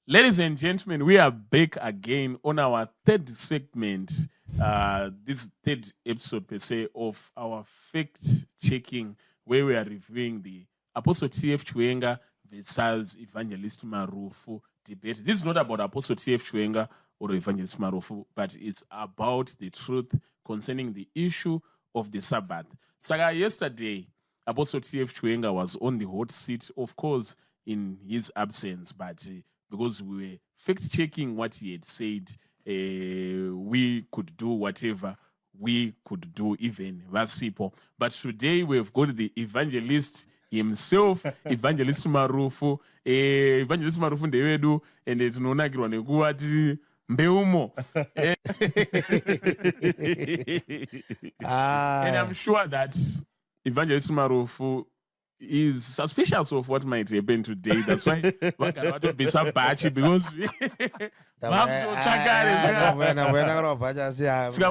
Ladies and gentlemen, we are back again on our third segment, this third episode per se of our fact checking, where we are reviewing the Apostle T.F. Chiwenga versus Evangelist Marufu debate. This is not about Apostle T.F. Chiwenga or Evangelist Marufu, but it's about the truth concerning the issue of the Sabbath. Saga, yesterday, Apostle T.F. Chiwenga was on the hot seat, of course, in his absence, but because we were fact-checking what he had said, we could do whatever we could do, even Vasipo. But today we've got the evangelist himself, Evangelist Marufu. Evangelist Marufu ndewedu, and tinonakirwa nekuti mbeumo. And I'm sure that Evangelist Marufu is suspicious of what might happen today. That's why we're going to be so batchy because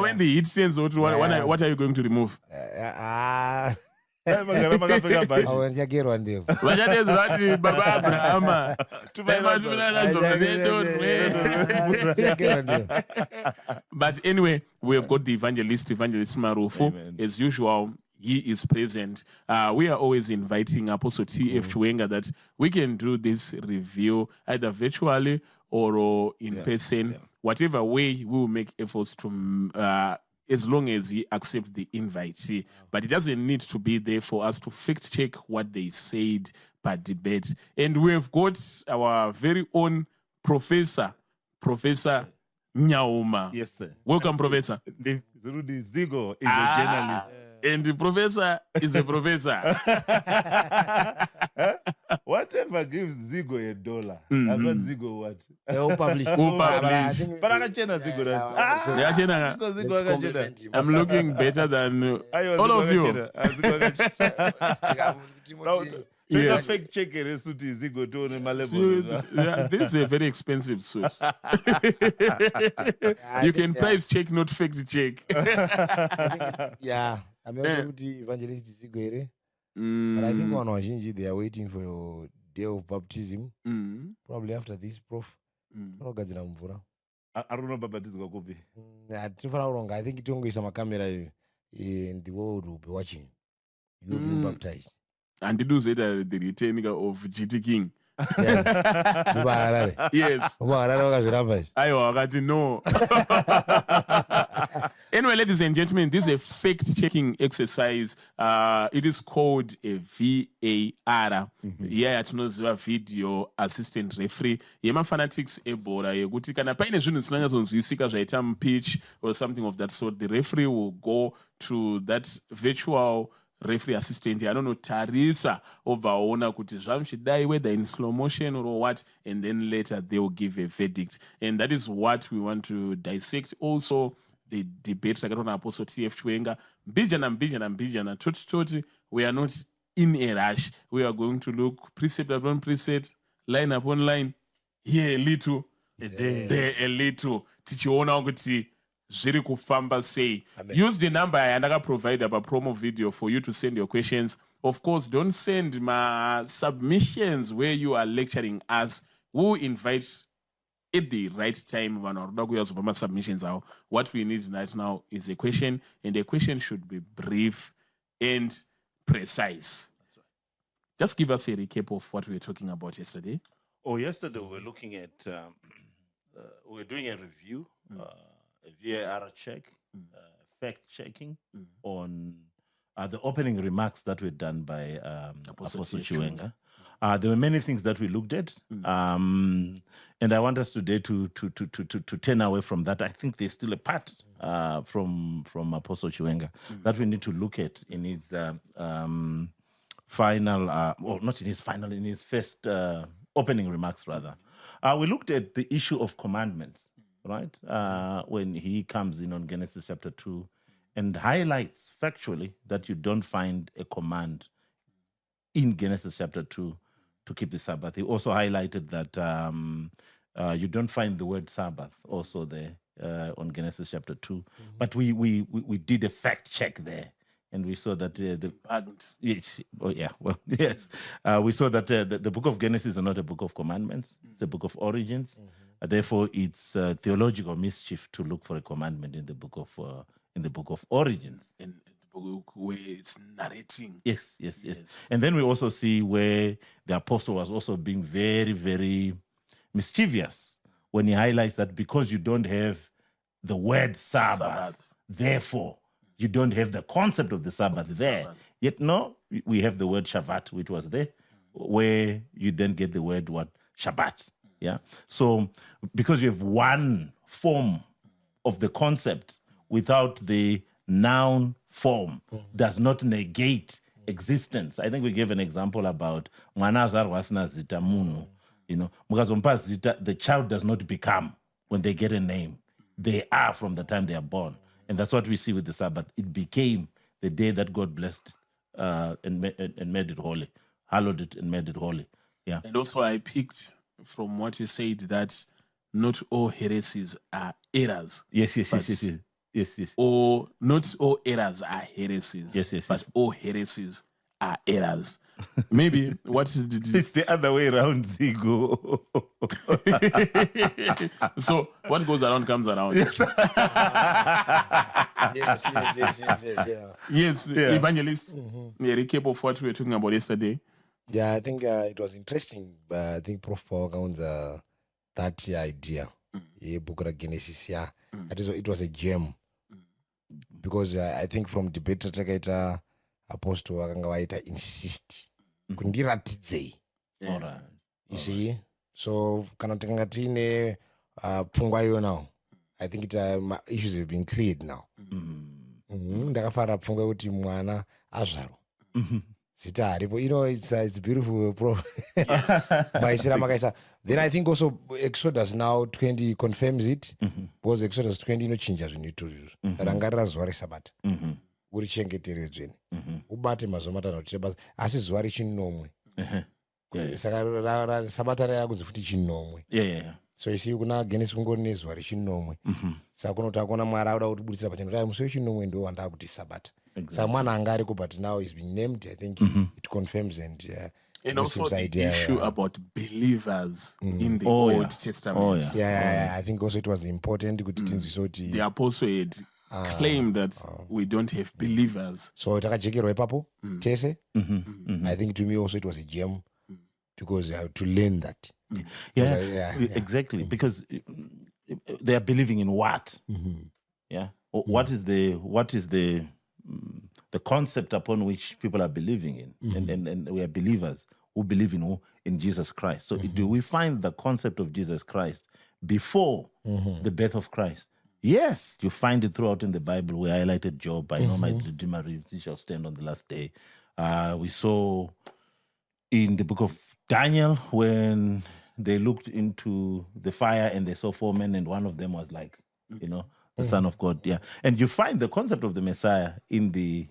when the heat sends, what are you going to remove? All But anyway, we have got the Evangelist Marufu. Amen. As usual, he is present. We are always inviting Apostle T.F. Chiwenga that we can do this review either virtually or in person. Whatever way, we will make efforts to, as long as he accepts the invite. But it doesn't need to be there for us to fact check what they said per debate. And we have got our very own Professor Nyauma. Yes, sir. Welcome, Professor. Zigo is a journalist. And the professor is a professor. Whatever gives Zigo $1, that's what Zigo what? Who publish. But I can Zigo does. I'm looking better than all of you. Yes. Fake check Zigo this is a very expensive suit. You can price check, not fact check. I'm able to evangelist Sigwere, but I think one Wajinji, they are waiting for your day of baptism. Probably after this, Prof. I don't know about this copy. I think it won't be some camera in the world will be watching. You will be baptized. And they do say that the returning of GT King. Yes. No. Anyway, ladies and gentlemen, this is a fact-checking exercise. It is called a VAR. Here tinoziva video assistant referee. Yema fanatics ebora yekuti kana paine zvinhu zvinonyatsozivisika zvaita mupitch or something of that sort, the referee will go to that virtual referee assistant, tarisa ovaona kuti zvamchidai, whether in slow motion or what, and then later they will give a verdict. And that is what we want to dissect. Also, the debate rakatona Apostle T.F. Chiwenga, mbijana, toti, we are not in a rush. We are going to look precept upon precept, line upon line, here a little, there a little, tichiona kuti zviri kufamba sei. Use the number I provide a promo video for you to send your questions. Of course, don't send my submissions where you are lecturing us. We'll invite at the right time when submissions are. What we need right now is a question, and the question should be brief and precise. That's right. Just give us a recap of what we were talking about yesterday. Yesterday we were looking at, we were doing a review, a VAR check, fact-checking on the opening remarks that were done by Apostle Chiwenga. There were many things that we looked at, and I want us today to turn away from that. I think there's still a part from Apostle Chiwenga that we need to look at in his final, or not in his final, in his first opening remarks, rather. We looked at the issue of commandments. Right? When he comes in on Genesis chapter 2 and highlights factually that you don't find a command in Genesis chapter 2 to keep the Sabbath. He also highlighted that you don't find the word Sabbath also there on Genesis chapter 2. But we did a fact check there and we saw that the Debunked. yes, oh yeah, well yes, we saw that the book of Genesis is not a book of commandments; it's a book of origins. Therefore, it's theological mischief to look for a commandment in the book of origins. In the book where it's narrating. Yes. And then we also see where the apostle was also being very, very mischievous when he highlights that because you don't have the word Sabbath. Therefore, you don't have the concept of the Sabbath there. Yet, no, we have the word Shabbat, which was there, where you then get the word what? Shabbat. Yeah. So, because you have one form of the concept without the noun form does not negate existence. I think we gave an example about mwana azvarwa asina zita munhu. You know, mukazompa zita, the child does not become when they get a name. They are from the time they are born. And that's what we see with the Sabbath. It became the day that God blessed and made it holy, hallowed it and made it holy. Yeah. And also I picked from what you said that not all heresies are errors. Yes. Or not all errors are heresies. Yes. But all heresies are errors. Maybe what did you... It's the other way around, Zigo. So what goes around comes around. Yes. Yes, Evangelist. Yeah, recap of what we were talking about yesterday. Yeah, I think it was interesting. But I think Prof. Power's that idea. Book of Genesis, yeah. It was a gem. Because I think from debate takaita apostle vakanga vaita insist kundiratidzei. Alright. You see? So kana tikanga tine pfungwa iyo now, I think issues have been cleared now. Ndakafara pfungwa kuti mwana azvaro zita haripo. You know, it's beautiful, bro. Maisira makaisa. Then I think also Exodus now 20 confirms it. Because Exodus 20 inochinja zvinhu izvozvo. Rangarira zuva reSabata. Urichengeteredzweni. Ubate mazuva matanhatu basa. Asi zuva rechinomwe. Saka Sabata rakunzi futi chinomwe. Yeah. So you see kuna Genesis kungori nezuva rechinomwe. Saka kunoti akona Mwari auda kutibuditsira pachino rai musi wechinomwe ndo wanda kuti Sabata. Saka mwana anga ariko, but now he's been named. I think it confirms and also the issue about believers in the Old Testament. I think also it was important. The apostle had claimed that we don't have believers. So takajekerwa ipapo tese. I think to me also it was a gem because to learn that. Exactly, because they are believing in what? Yeah, what is the concept upon which people are believing in, and we are believers who believe in Jesus Christ. So do we find the concept of Jesus Christ before the birth of Christ? Yes, you find it throughout in the Bible. We highlighted Job. I know my Redeemer, he shall stand on the last day. We saw in the book of Daniel when they looked into the fire and they saw 4 men, and one of them was like, the Son of God. Yeah, and you find the concept of the Messiah in the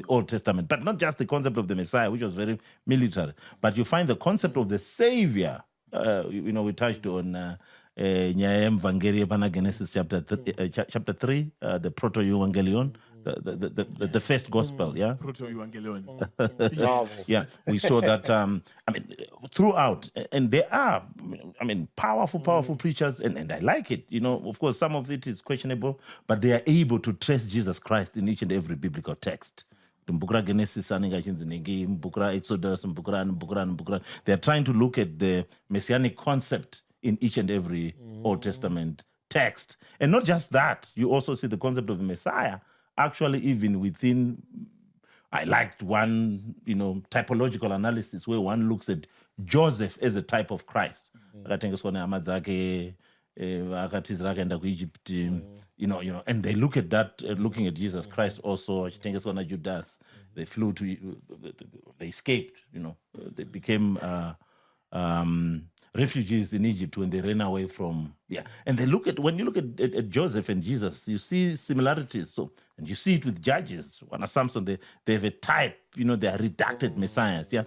Old Testament, but not just the concept of the Messiah, which was very military, but you find the concept of the Savior. We touched on Evangelist pana Genesis chapter 3, the proto-evangelion, the first gospel, yeah. Proto-evangelion. Yeah, we saw that. Throughout, and there are, powerful preachers, and I like it. Of course, some of it is questionable, but they are able to trace Jesus Christ in each and every biblical text. Mbukra Genesis, Mbukra Exodus, Mbukra. They are trying to look at the messianic concept in each and every Old Testament text. And not just that, you also see the concept of the Messiah actually even within. I liked one, typological analysis where one looks at Joseph as a type of Christ. And they look at that, looking at Jesus Christ also. Judas, they flew to, they escaped. They became refugees in Egypt when they ran away from. And they look at, when you look at Joseph and Jesus, you see similarities. So, and you see it with Judges. One Samson, they have a type. They are redacted messiahs. Yeah,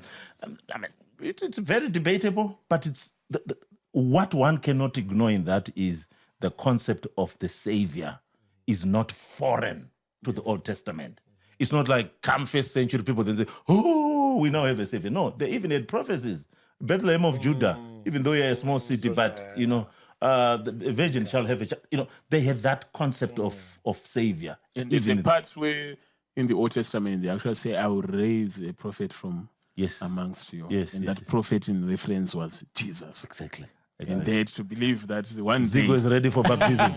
it's very debatable, but it's what one cannot ignore in that is the concept of the Savior is not foreign to the Old Testament. It's not like come first century people then say, oh, we now have a savior. No, they even had prophecies. Bethlehem of Judah, even though you're a small city, but the virgin shall have a child. They had that concept of savior. And there's a part where in the Old Testament they actually say, I will raise a prophet from amongst you. And that prophet in reference was Jesus. Exactly. And they had to believe that one day. Zico is ready for baptism.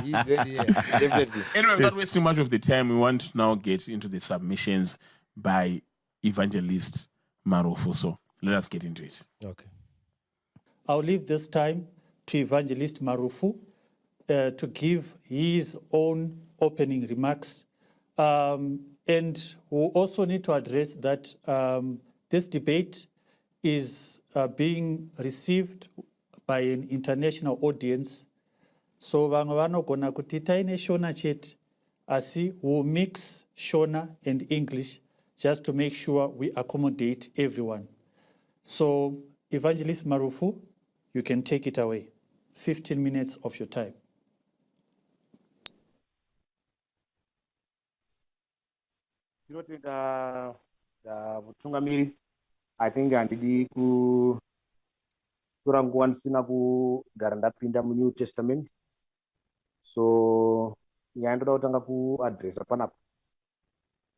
He's ready, definitely. Anyway, without wasting much of the time, we want to now get into the submissions by Evangelist Marufu. So let us get into it. Okay. I'll leave this time to Evangelist Marufu to give his own opening remarks. And we also need to address that this debate is being received by an international audience. So vamwe vanogona kuti taine Shona chete, asi we'll mix Shona and English just to make sure we accommodate everyone. So Evangelist Marufu, you can take it away. 15 minutes of your time. Tinotenda mutungamiri. I think handidi kutora nguva ndisina kugara ndapinda muNew Testament. So yandoda kutanga kuadresa panapa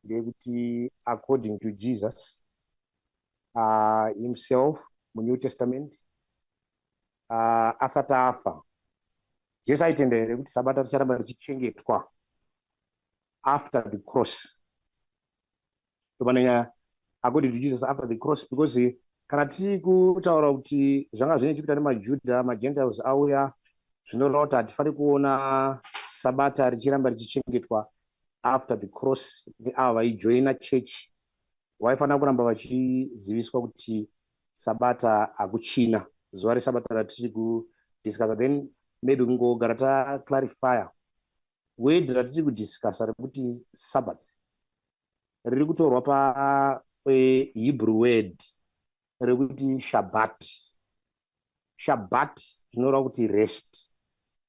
ndeyekuti according to Jesus himself muNew Testament asati afa, Jesu aitenda here kuti sabata richaramba richichengetwa after the cross. According to Jesus after the cross, because kana tiri kutaura kuti zvanga zvinoitika nemaJudha, maGentiles auya, zvinoreva kuti hatifani kuona sabata richiramba richichengetwa after the cross. Ava vaijoina church vaifanira kuramba vachiziviswa kuti sabata hakuchina, zuva resabata ratiri kudiscussa. Then maybe kungogara taclarifya word ratiri kudiscussa rekuti Sabbath riri kutorwa Hebrew word rekuti Shabbat. Shabbat zvinoreva kuti rest.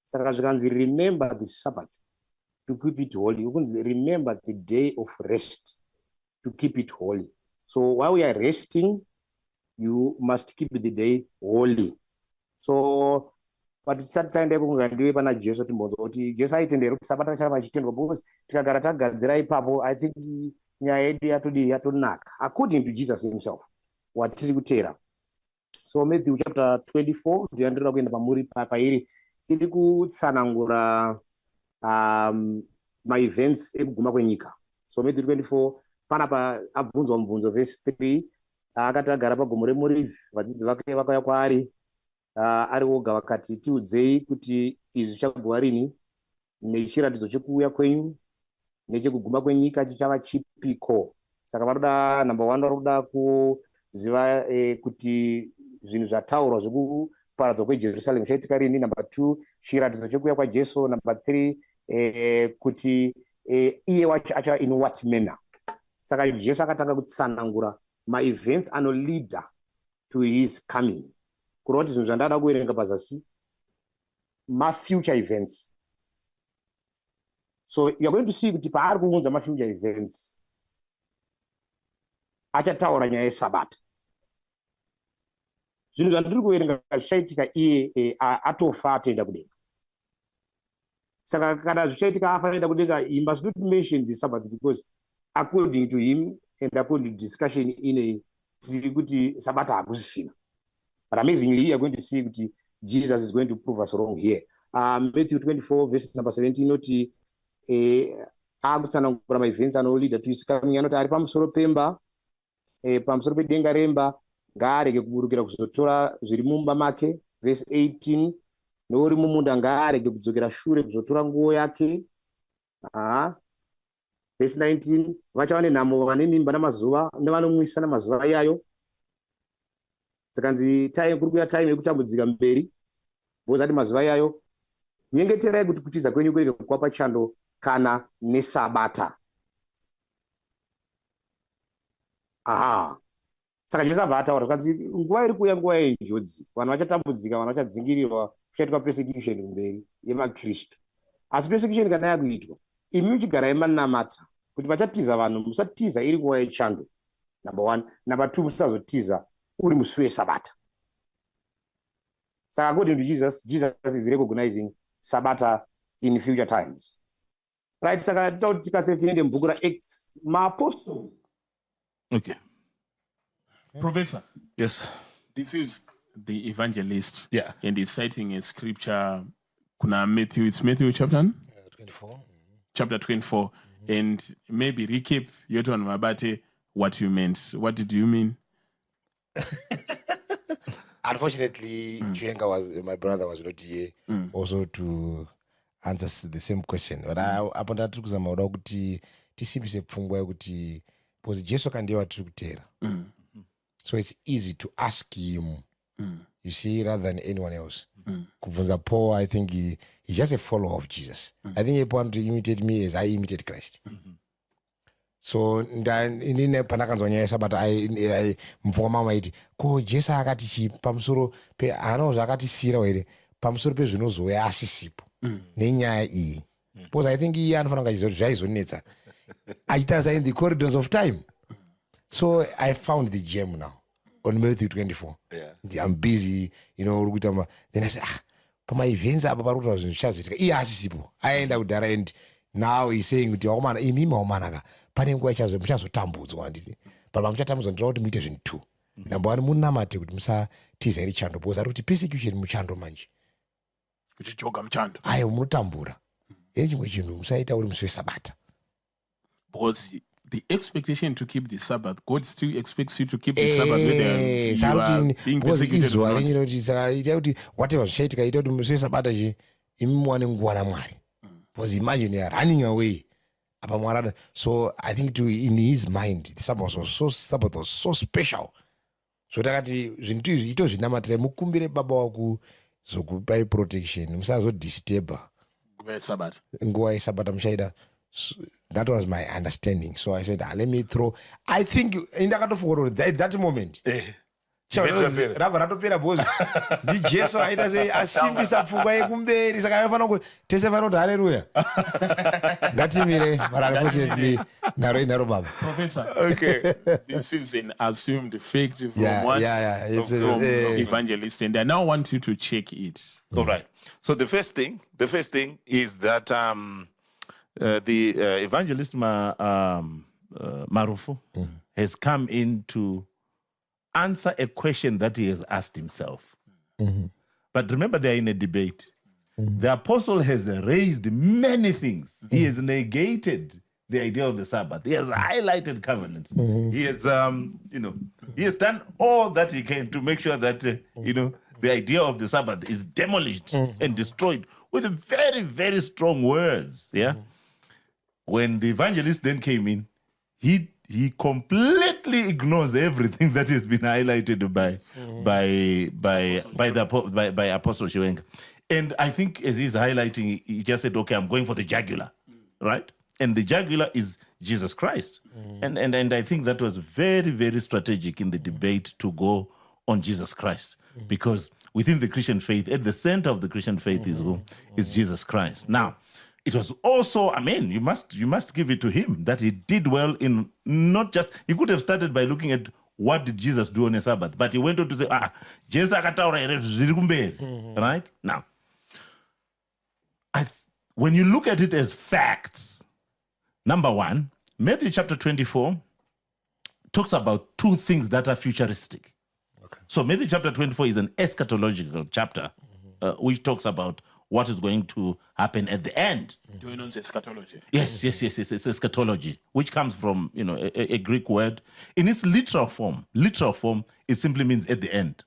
Saka zvikanzi remember the Sabbath to keep it holy. Ukunzi remember the day of rest to keep it holy. So while we are resting, you must keep the day holy. So but tisati taenda kunga ndiwe pana Jesu timbonzwa kuti Jesu aitendera kuti sabata richaramba richitendwa, because tikagara tagadzira ipapo I think nyaya yedu yatonaka according to Jesus himself watiri kutera. So Matthew chapter 24 ndiyandirira kuenda pamuri pairi iri kutsanangura ma-events ekuguma kwenyika. So Matthew 24 panapa abvunzwa mubvunzo verse 3 akati agara pagomo reMorivi vadzidzi vake vakauya kwaari ari woga vakati, tiudzei kuti izvi zvichagova rini, nechiratidzo chekuuya kwenyu nechekuguma kwenyika chichava chipiko. Saka varoda number 1 vari kuda kuziva kuti zvinhu zvataurwa zvekuparadzwa kweJerusarema zvichaitika rini. Number 2 chiratidzo chekuuya kwaJesu. Number 3 kuti iye wacho acha in what manner. Saka Jesu akatanga kutsanangura ma-events anoleader to his coming. Kureva kuti zvinhu zvandada kuverenga pazasi ma-future events. So you are going to see kuti paari kuunza ma-future events achataura nyaya yesabata. Zvinhu zvandiri kuverenga zvichaitika iye atofa atoenda kudenga. Saka kana zvichaitika afa aenda kudenga, he must not mention the Sabbath because according to him and according to discussion ine tiri kuti sabata hakusisina. But amazingly, you are going to see that Jesus is going to prove us wrong here. Matthew 24, verse number 17, noti akutsanangura ma-events anoleader to his coming. Anoti ari pamusoro pemba, pamusoro pedenga remba, ngaarege kuburukira kuzotora zviri mumba make. Verse 18, nouri mumunda ngaarege kudzokera shure kuzotora nguo yake. Verse 19, vachava nenhamo vane mimba namazuva nevanomwisa namazuva iyayo. Sakanzi time kuri kuya time yekutambudzika mberi, bozati mazuva iyayo nyengeterai kuti kutiza kwenyu kurege kukwapa chando kana nesabata. Saka Jesu abva ataura kuti nguva iri kuuya nguva yenjodzi, vanhu vachatambudzika, vanhu vachadzingirirwa, kuchaitwa persecution kumberi yemaKristu. Asi persecution kana yakuitwa imi muchigara manamata kuti pachatiza vanhu musatiza iri nguva yechando, number 1. Number 2, musazotiza uri musi weSabata. Saka according to Jesus is recognizing Sabbath in future times. Right? Saka tikase tiende mubhuku raActs, maapostles. Okay. Professor. Yes. This is the evangelist. Yeah. And he's citing a scripture. Kuna Matthew. It's Matthew chapter 24. Chapter 24. And maybe recap Yoton Mabate what you meant. What did you mean? Unfortunately, Chiwenga my brother was not here also to answer the same question. But apo ndatiri kuzama kuda kuti tisimbise pfungwa yekuti because Jesu kandiwa tiri kutera. So it's easy to ask him, you see, rather than anyone else. Kubvunza Paul, I think he's just a follower of Jesus. I think he wanted to imitate me as I imitate Christ. So inine panakanzwa nyaya yeSabata mupfungwa mama iti ko Jesu akati chi pamusoro pe hana zvakatisiyira here pamusoro pezvinozouya asisipo nenyaya iyi. Because I think iye anofanira kunga zvaizonetsa achitarisa in the corridors of time. So I found the gem now on Matthew 24. Yeah. I'm busy, then I said, pama events apa pari kutaura zvinhu zvichazoitika iye asisipo aenda kudhara, and now he's saying kuti wakomana imi maomanaka pane nguva muchazotambudzwa nditi but muchatambudzwa ndira kuti muite zvinhu 2. Number 1, munamate kuti musatiza iri chando, because ari kuti persecution muchando manje Kuchijoga muchando. Ayo munotambura. Iri chimwe chinhu musaita uri musi weSabata. Because the expectation to keep the Sabbath, God still expects you to keep the Sabbath whether you are being persecuted or not. Whatever zvichaitika ita kuti musi weSabata imi muwane nguva naMwari. Because imagine you are running away. So I think in his mind the Sabbath was so special. So takati zvintu izvi ito zvinamatira mukumbire baba wako zokupai protection musazodisturba nguva yeSabata muchaida. That was my understanding. So I said, let me throw. I think in that moment. Rava ratopera bhozi ndijesu aita sei asimbisa pfungwa yekumberi saka aifanira kuti tese vanoti haleluya ngatimire unfortunately naro baba. Professor, okay. This is an assumed fact from Evangelist, and I now want you to check it. All right. So the first thing is that the Evangelist Marufu has come in to answer a question that he has asked himself. But remember, they're in a debate. The apostle has raised many things. He has negated the idea of the Sabbath. He has highlighted covenants. He has, he has done all that he can to make sure that, the idea of the Sabbath is demolished and destroyed with very, very strong words. Yeah. When the evangelist then came in, he completely ignores everything that has been highlighted by Apostle Chiwenga. And I think as he's highlighting, he just said, okay, I'm going for the jugular, right? And the jugular is Jesus Christ. And I think that was very, very strategic in the debate to go on Jesus Christ. Because within the Christian faith, at the center of the Christian faith is who? Is Jesus Christ. Now, it was also, you must give it to him that he did well in not just, he could have started by looking at what did Jesus do on a Sabbath, but he went on to say, Jesus akataura, right? Now, when you look at it as facts, number 1, Matthew chapter 24 talks about 2 things that are futuristic. Okay. So Matthew chapter 24 is an eschatological chapter, which talks about what is going to happen at the end. Do you know eschatology? Yes. It's eschatology, which comes from a Greek word. In its literal form, it simply means at the end.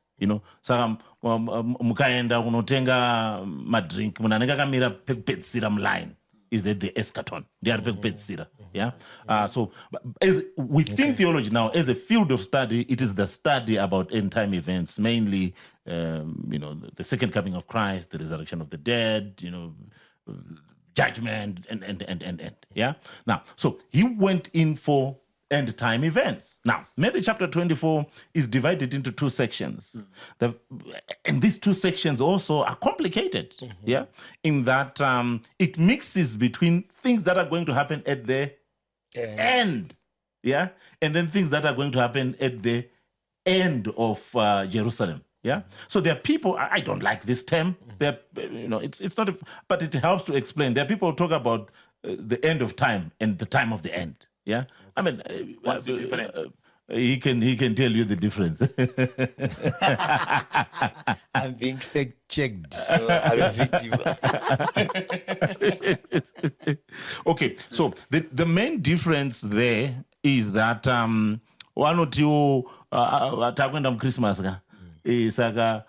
Saka mukaenda kunotenga madrink, munanenge kamira pekupedzisira muline is at the eschaton. They are pekupedzisira. Yeah. So, within theology now, as a field of study, it is the study about end time events, mainly, the second coming of Christ, the resurrection of the dead, judgment, and. Yeah. Now, so he went in for end time events. Now, Matthew chapter 24 is divided into two sections. And these two sections also are complicated, in that it mixes between things that are going to happen at the end, and then things that are going to happen at the end of Jerusalem. So there are people, I don't like this term. It's not, but it helps to explain. There are people who talk about the end of time and the time of the end. I mean, what's the difference? He can tell you the difference. I'm being fact checked. So I'm a victim. Okay, so the main difference there is that one or two takwenda Christmas ka saka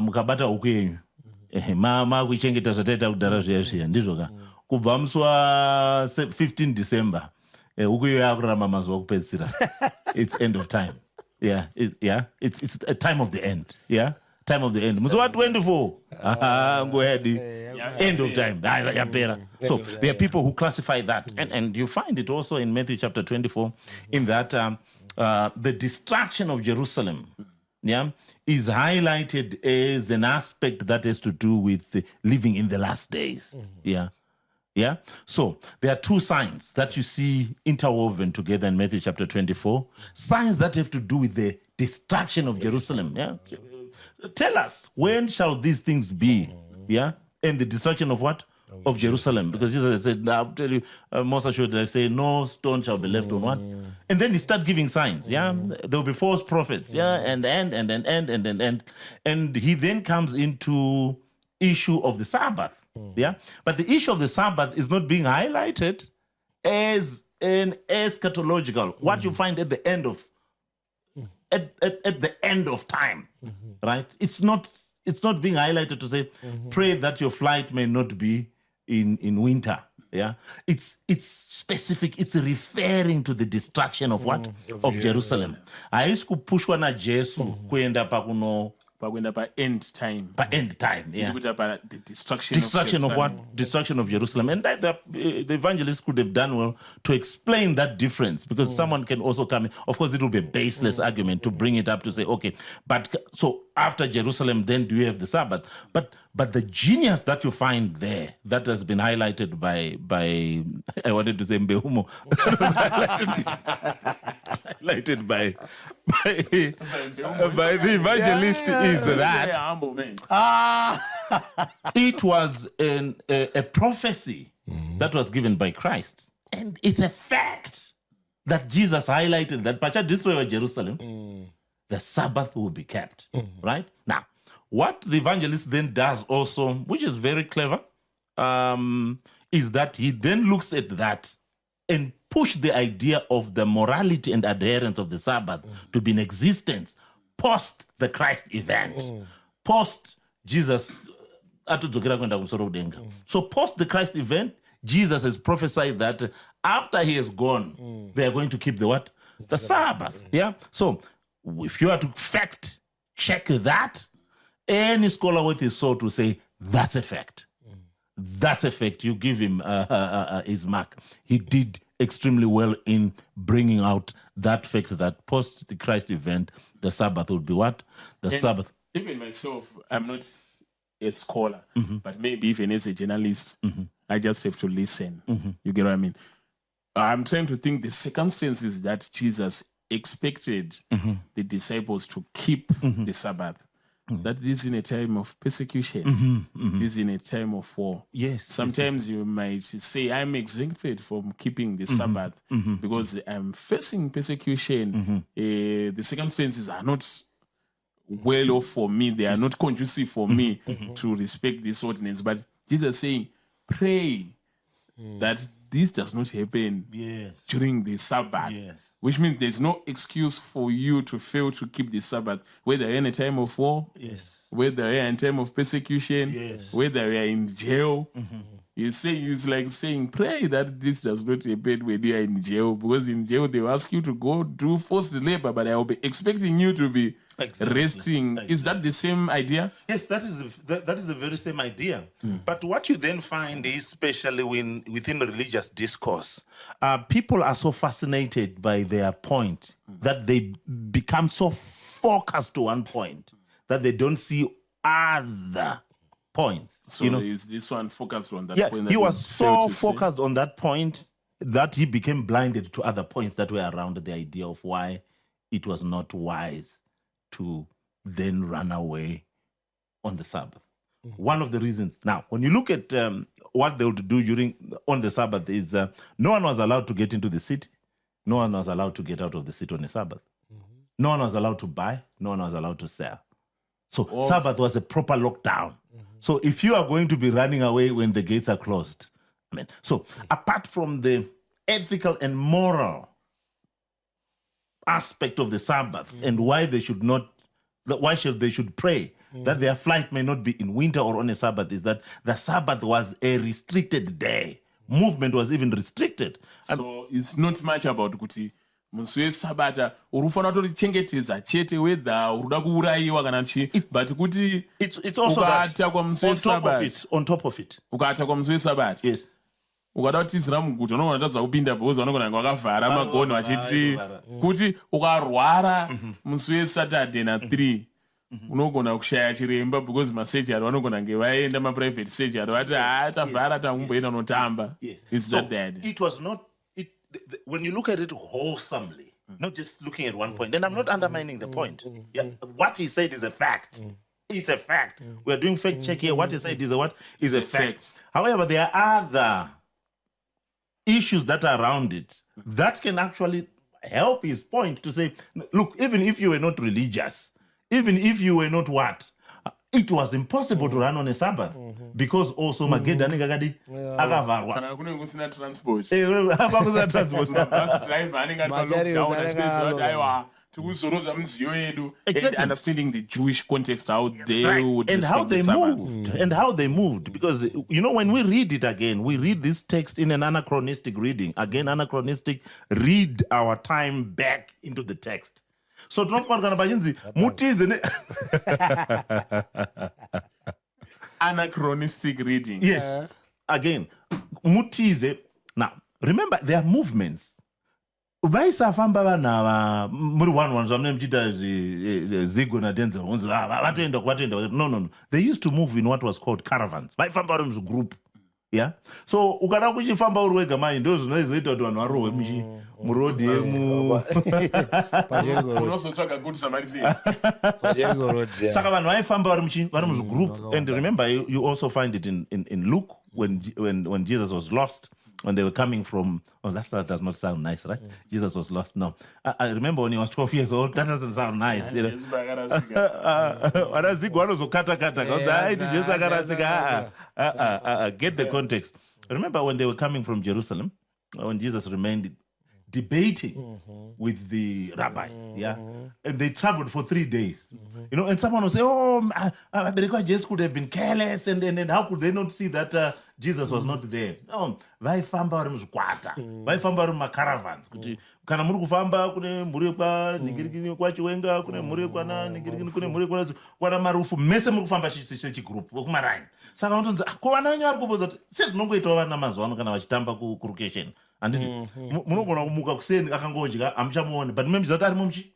mukabata ukwenyu mama kuchengeta zvateta kudhara zviya ndizvo ka kubva musi wa 15 December ukuyo yakurama mazuva kupedzisira. It's end of time. It's a time of the end. Time of the end. Musi wa 24 go ahead. End of time. Yapera. So there are people who classify that, and you find it also in Matthew chapter 24, in that the destruction of Jerusalem is highlighted as an aspect that has to do with living in the last days. So there are two signs that you see interwoven together in Matthew chapter 24. Signs that have to do with the destruction of Jerusalem. Tell us, when shall these things be? And the destruction of what? Of Jerusalem. Because Jesus said, I'll tell you, most assuredly, I say, no stone shall be left on what? And then he start giving signs. There will be false prophets. And he then comes into issue of the Sabbath. But the issue of the Sabbath is not being highlighted as an eschatological, what you find at the end of at the end of time. Right? It's not being highlighted to say, pray that your flight may not be in winter. It's specific. It's referring to the destruction of what? Of Jerusalem. Haisikupushwa na Jesu kuenda pakuno by end time. By end time, The destruction of what? Destruction of Jerusalem. And that the evangelist could have done well to explain that difference, because someone can also come in. Of course, it will be a baseless argument to bring it up to say, okay, but so after Jerusalem, then do you have the Sabbath? But the genius that you find there, that has been highlighted by I wanted to say Mbehumo, highlighted by the evangelist is that it was a prophecy that was given by Christ. And it's a fact that Jesus highlighted that Pacha destroy Jerusalem, the Sabbath will be kept. Right? Now, what the evangelist then does also, which is very clever, is that he then looks at that and push the idea of the morality and adherence of the Sabbath to be in existence post the Christ event, post Jesus. So post the Christ event, Jesus has prophesied that after he is gone, they are going to keep the what? The Sabbath. So if you are to fact check that, any scholar with his soul to say that's a fact. That's a fact. You give him his mark. He did extremely well in bringing out that fact that post the Christ event, the Sabbath would be what? Sabbath. Even myself, I'm not a scholar, but maybe even as a journalist, I just have to listen. You get what I mean? I'm trying to think the circumstances that Jesus expected the disciples to keep the Sabbath. That this is in a time of persecution. This is in a time of war. Yes. Sometimes you might say, I'm exempted from keeping the Sabbath because I'm facing persecution. The circumstances are not well off for me. They are not conducive for me to respect this ordinance. But Jesus is saying, pray that this does not happen during the Sabbath, which means there's no excuse for you to fail to keep the Sabbath, whether you're in a time of war, whether you're in a time of persecution, whether you're in jail. It's like saying, pray that this does not happen when you're in jail, because in jail they will ask you to go do forced labor, but I will be expecting you to be Exactly. resting. Is that the same idea? Yes, that is the very same idea. But what you then find is, especially within religious discourse, people are so fascinated by their point that they become so focused to one point that they don't see other points. So is this one focused on that Yeah, point? he that was you failed so to see? focused on that point that he became blinded to other points that were around the idea of why it was not wise to then run away on the Sabbath. One of the reasons. Now, when you look at what they would do on the Sabbath is no one was allowed to get into the city. No one was allowed to get out of the city on the Sabbath. No one was allowed to buy. No one was allowed to sell. So Sabbath was a proper lockdown. So if you are going to be running away when the gates are closed, so apart from the ethical and moral aspect of the Sabbath and why they should pray that their flight may not be in winter or on a Sabbath, is that the Sabbath was a restricted day. Movement was even restricted. So it's not much about kuti musi wesabata uri kufanira kutorichengetedza chete wedha uri kuda kuurayiwa kana chi, but kuti It's also that ukaata kwamusi wesabata, on top of it. ukaata kwamusi wesabata, Yes. ukada kutizira muguta unogona tadza kupinda bhozi vanogona nga wakavhara magoni vachiti kuti ukarwara musi wesaturday na3 unogona kushaya chiremba because masejari vanogona nge vaenda maprivate surgery vati tavhara tangumboenda unotamba. Is So that bad? it was not. When you look at it wholesomely, not just looking at one point, and I'm not undermining the point. Yeah, what he said is a fact. It's a fact. We are doing fact check here. What he said is a fact. However, there are other issues that are around it that can actually help his point to say, look, even if you were not religious, even if you were not what, it was impossible to run on a Sabbath because also magedha anenge akavarwa. Kana kunenge kusina transport. Hapakusina transport. Bus driver anenge ari pa-lockdown achipedza kuti aiwa tiri kuzoroza midziyo yedu. Exactly. And understanding the Jewish context, how they would And how respect they the Sabbath. moved, and how they moved, because when we read it again, we read this text in an anachronistic reading. Again, anachronistic. Read our time back into the text. So tinofanira pachinzi mutize Anachronistic reading. yes. Again, mutize. Now, remember, there are movements. Vaisafamba vanava muri one zvamune muchiita zigo nadenzel unzi vatoenda kwatoenda. No. They used to move in what was called caravans. Vaifamba vari muzvigroup. Yeah. So ukada kuchifamba uri wega mai ndo zvinozoita kuti vanhu varohwe murodhi yemu. Unozotsvaga good Samaritan. Saka vanhu vaifamba vari muzvigroup. And remember, you also find it in Luke when Jesus was lost. When they were coming from, that does not sound nice, right? Jesus was lost. No, I remember when he was 12 years old. That doesn't sound nice. Get the context. Remember when they were coming from Jerusalem, when Jesus remained debating with the rabbis, and they traveled for 3 days. And someone will say, because Jesus could have been careless, and how could they not see that Jesus was not there? No, vaifamba vari muzvikwata, vaifamba vari mumacaravans, kuti kana muri kufamba kune mhuri yekwanhingirikini kwachiwenga, kune mhuri yekwanhingirikini, kune mhuri yekwana Marufu, mese muri kufamba sechigroup wekumaraini. Saka unotonzi ko vana venyu vari kubvunza kuti sezvinongoitawo vana mazuva ano kana vachitamba kurukesheni. Anditi munogona kumuka kuseni akangodya hamuchamuoni, but memziva kuti arimo muchi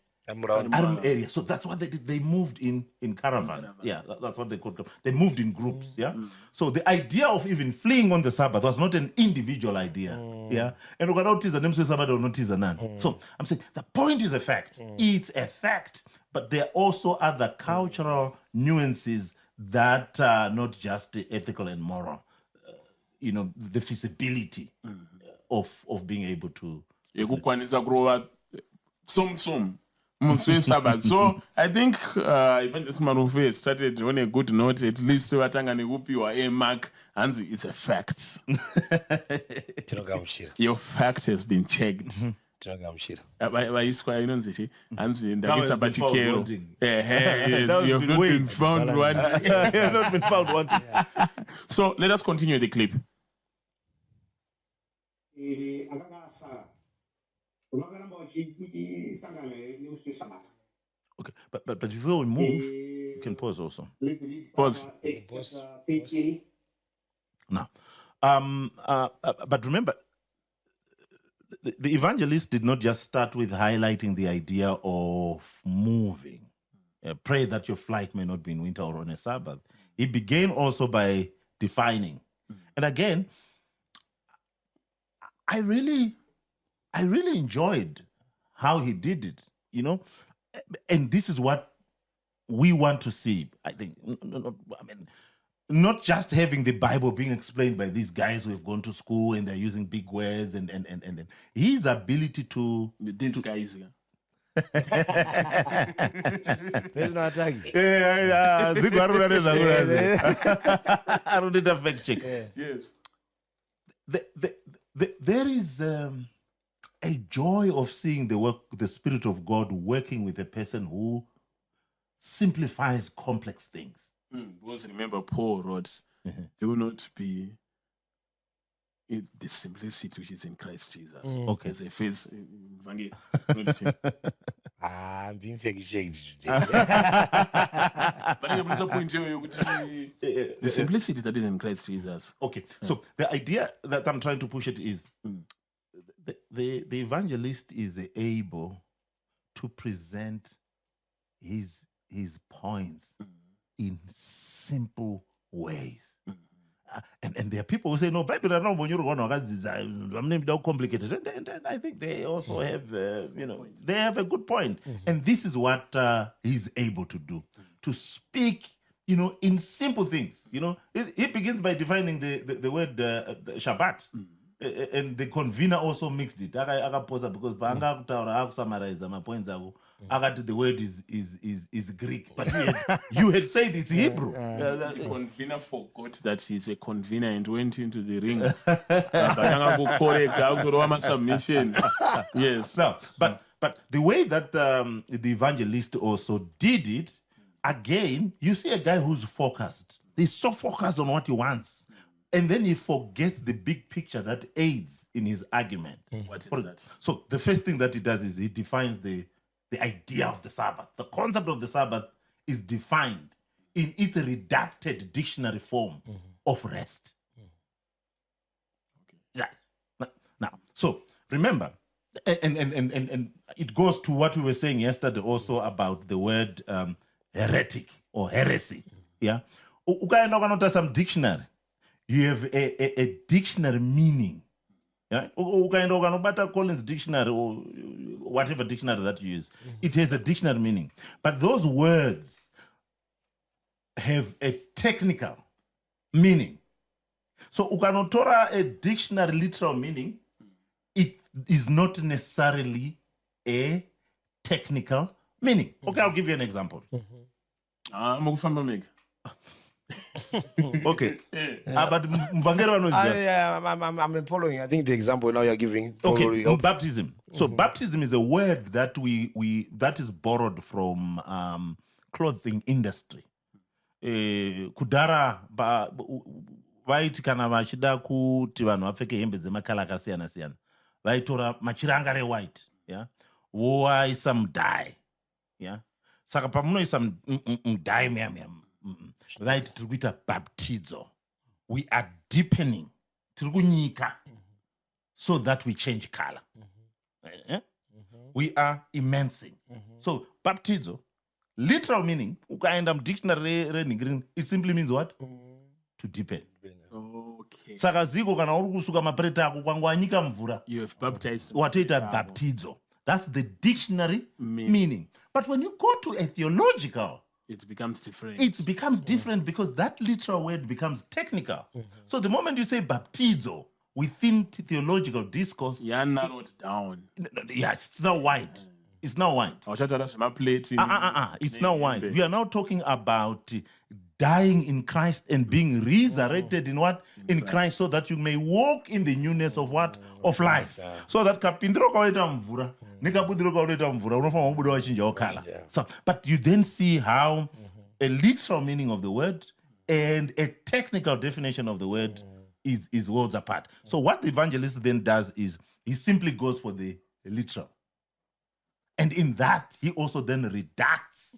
area. So that's what they did. They moved in caravans. Yeah, that's what they called. They moved in groups. Yeah. So the idea of even fleeing on the Sabbath was not an individual idea. Yeah. And so I'm saying the point is a fact. It's a fact, but there are also other cultural nuances that are not just ethical and moral. The feasibility of being able to. So I think Evangelist Marufu started on a good note. At least vatanga nekupiwa a mark. And it's a fact. Your fact has been checked. Vaiswa inonzi chi hanzi ndakisa pachikero. You have not been found wanting. You have not been found wanting. So let us continue the clip. Okay, but before we move, you can pause also. Pause. Now, but remember, the evangelist did not just start with highlighting the idea of moving. Pray that your flight may not be in winter or on a Sabbath. He began also by defining. And again, I really enjoyed how he did it, you know? And this is what we want to see, I think. Not just having the Bible being explained by these guys who have gone to school and they're using big words and his ability to... These guys, yeah. There's no attacking. I don't need a fact check. Yes. There is a joy of seeing the Spirit of God working with a person who simplifies complex things. Because remember, Paul wrote, do not be the simplicity which is in Christ Jesus. Okay. As a face, I'm being fake shaked but the point the simplicity that is in Christ Jesus. Okay, so the idea that I'm trying to push it is the evangelist is able to present his points in simple ways. And there are people who say, no, Bible are not complicated. And I think they also have, they have a good point. And this is what he's able to do, to speak, in simple things. He begins by defining the word the Shabbat. And the convener also mixed it. Because summarize my points. The word is Greek, but you had said it's Hebrew. The convener forgot that he's a convener and went into the ring. Submission. Yes. No, but the way that the evangelist also did it, again, you see a guy who's focused. He's so focused on what he wants. And then he forgets the big picture that aids in his argument. What is that? So the first thing that he does is he defines the idea of the Sabbath. The concept of the Sabbath is defined in its redacted dictionary form of rest. Yeah. Now, so remember, and it goes to what we were saying yesterday also about the word heretic or heresy. Yeah. Ukaenda some dictionary. You have a dictionary meaning. Yeah? Collins dictionary or whatever dictionary that you use. It has a dictionary meaning. But those words have a technical meaning. So ukanotora a dictionary literal meaning, it is not necessarily a technical meaning. Okay, I'll give you an example. Okay. But I'm following. I think the example now you're giving. Okay, baptism. So baptism is a word that that is borrowed from clothing industry. Kudara vaiti kana vachida kuti vanhu vapfeke hembe dzemakala akasiyana siyana vaitora machiranga rewhite, yeah, voaisa mudhai, yeah. Saka pamunoisa mudhai right, tiri kuita baptizo. We are deepening, tiri kunyika, so that we change color. We are immensing. So baptizo, literal meaning, ukaenda dictionary reningirini, it simply means what? To deepen. Okay. Saka ziko kana uri kusuka mapreta ako kwangwanyika mvura. You have baptized. Watoita baptizo. That's the dictionary meaning. But when you go to a theological, it becomes different. It becomes different because that literal word becomes technical. So the moment you say baptizo within theological discourse, you are narrowed down. Yes, it's not wide. It's not wide. It's not wide. We are now talking about dying in Christ and being resurrected in what? In Christ, so that you may walk in the newness of what? Of life. So that kapindro kawaita mvura, nikabudiro kawaita mvura, unofanya ubudo wachinja okala. So, but you then see how a literal meaning of the word and a technical definition of the word is worlds apart. So what the evangelist then does is he simply goes for the literal. And in that, he also then redacts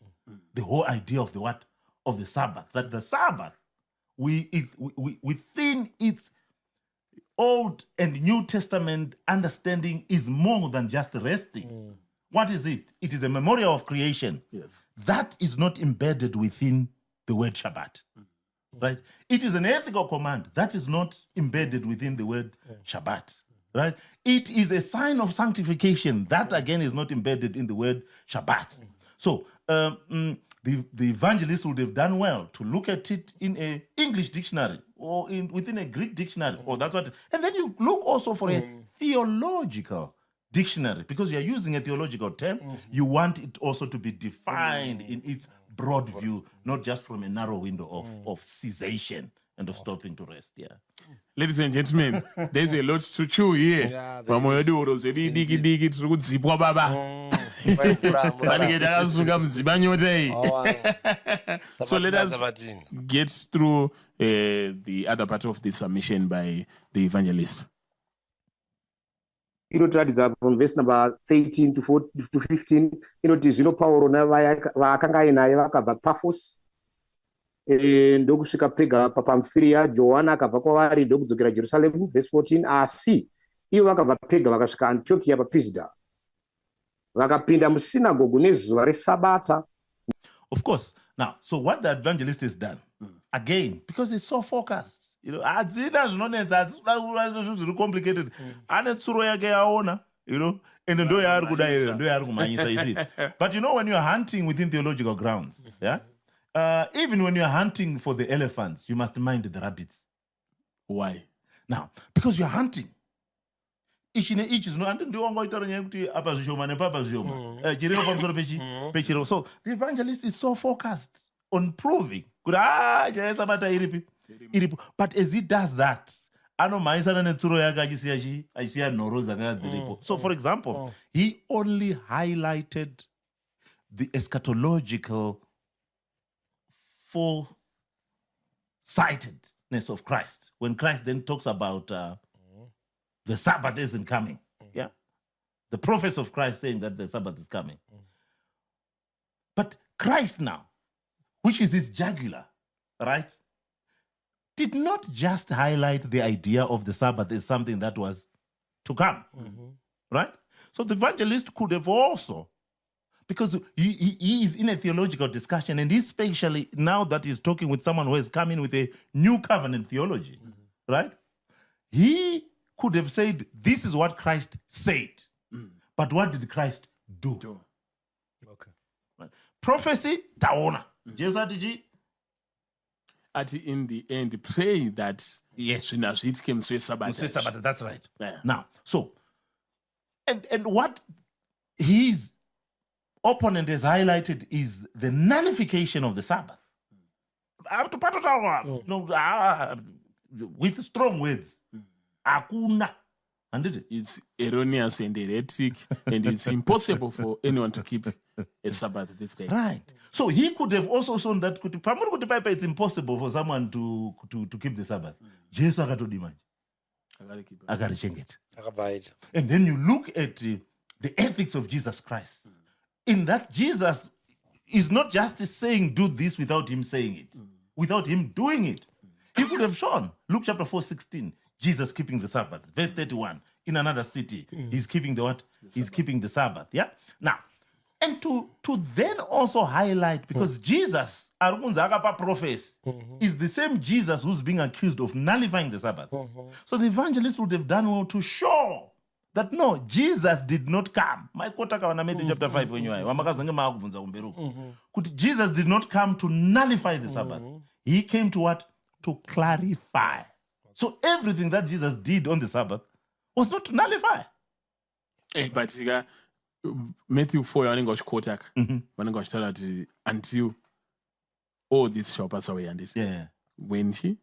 the whole idea of the what? Of the Sabbath. That the Sabbath, within its Old and New Testament understanding, is more than just resting. What is it? It is a memorial of creation. Yes. That is not embedded within the word Shabbat. Right? It is an ethical command that is not embedded within the word Shabbat. Right? It is a sign of sanctification that again is not embedded in the word Shabbat. So the evangelist would have done well to look at it in an English dictionary or within a Greek dictionary, or that's what. And then you look also for a theological dictionary, because you're using a theological term. You want it also to be defined in its broad view, not just from a narrow window of cessation and of stopping to rest. Yeah. Ladies and gentlemen, there's a lot to chew here. Yeah, there Pamwe wedu uroze diki tiri kudzipwa baba. Panike takasunga mudziba nyota iyi. So let us get through the other part of the submission by the evangelist. Inotiratidza from verse number 13 to 15 inoti zvino Pauro navakanga ainaye vakabva Pafos ndokusvika Pega paPamfilia. Johana akabva kwavari ndokudzokera Jerusalemu. Verse 14, asi ivo vakabva Pega vakasvika Antiochia paPisida, vakapinda musinagoge nezuva reSabata. Of course. Now, so what the evangelist has done, again, because he's so focused, you know, it's complicated. You know, and but you know, when you're hunting within theological grounds, yeah, even when you're hunting for the elephants, you must mind the rabbits. Why? Now, because you're hunting. So the evangelist is so focused on proving. But as he does that, so for example, he only highlighted the eschatological foresightedness of Christ. When Christ then talks about the Sabbath isn't coming. Yeah. The prophets of Christ saying that the Sabbath is coming. But Christ now, which is his jugular, right, did not just highlight the idea of the Sabbath as something that was to come. Right? So the evangelist could have also, because he is in a theological discussion, and especially now that he's talking with someone who has come in with a new covenant theology, right? He could have said, this is what Christ said. But what did Christ do? Okay. Right. Prophecy, taona. Jesus At in the end, pray that yes, it came to Sabbath. That's right. Yeah. Now, so, and what his opponent has highlighted is the nullification of the Sabbath. With strong words. Akuna. It's erroneous and heretic, and it's impossible for anyone to keep a Sabbath this day. Right. So he could have also shown that it's impossible for someone to keep the Sabbath. Jesus akatodima. And then you look at the ethics of Jesus Christ. In that Jesus is not just saying do this without him saying it, without him doing it. He could have shown. Luke chapter 4:16. Jesus keeping the Sabbath. Verse 31, in another city, he's keeping the what? He's keeping the Sabbath, yeah? Now, and to then also highlight, because Jesus, is the same Jesus who's being accused of nullifying the Sabbath. So the evangelist would have done well to show that no, Jesus did not come. Matthew chapter 5, when you Jesus did not come to nullify the Sabbath. He came to what? To clarify. So everything that Jesus did on the Sabbath was not to nullify. But Matthew 4 vanenge vachikota vanenge vachitaura kuti until all this shall pass away, and this when he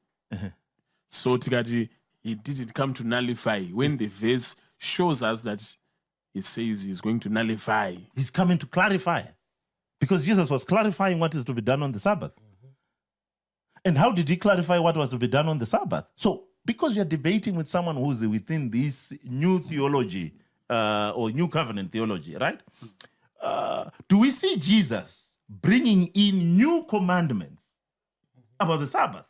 so tikati he didn't come to nullify. When the verse shows us that it says he's going to nullify, he's coming to clarify, because Jesus was clarifying what is to be done on the Sabbath. And how did he clarify what was to be done on the Sabbath? So, because you're debating with someone who's within this new theology or new covenant theology, right? do we see Jesus bringing in new commandments about the Sabbath?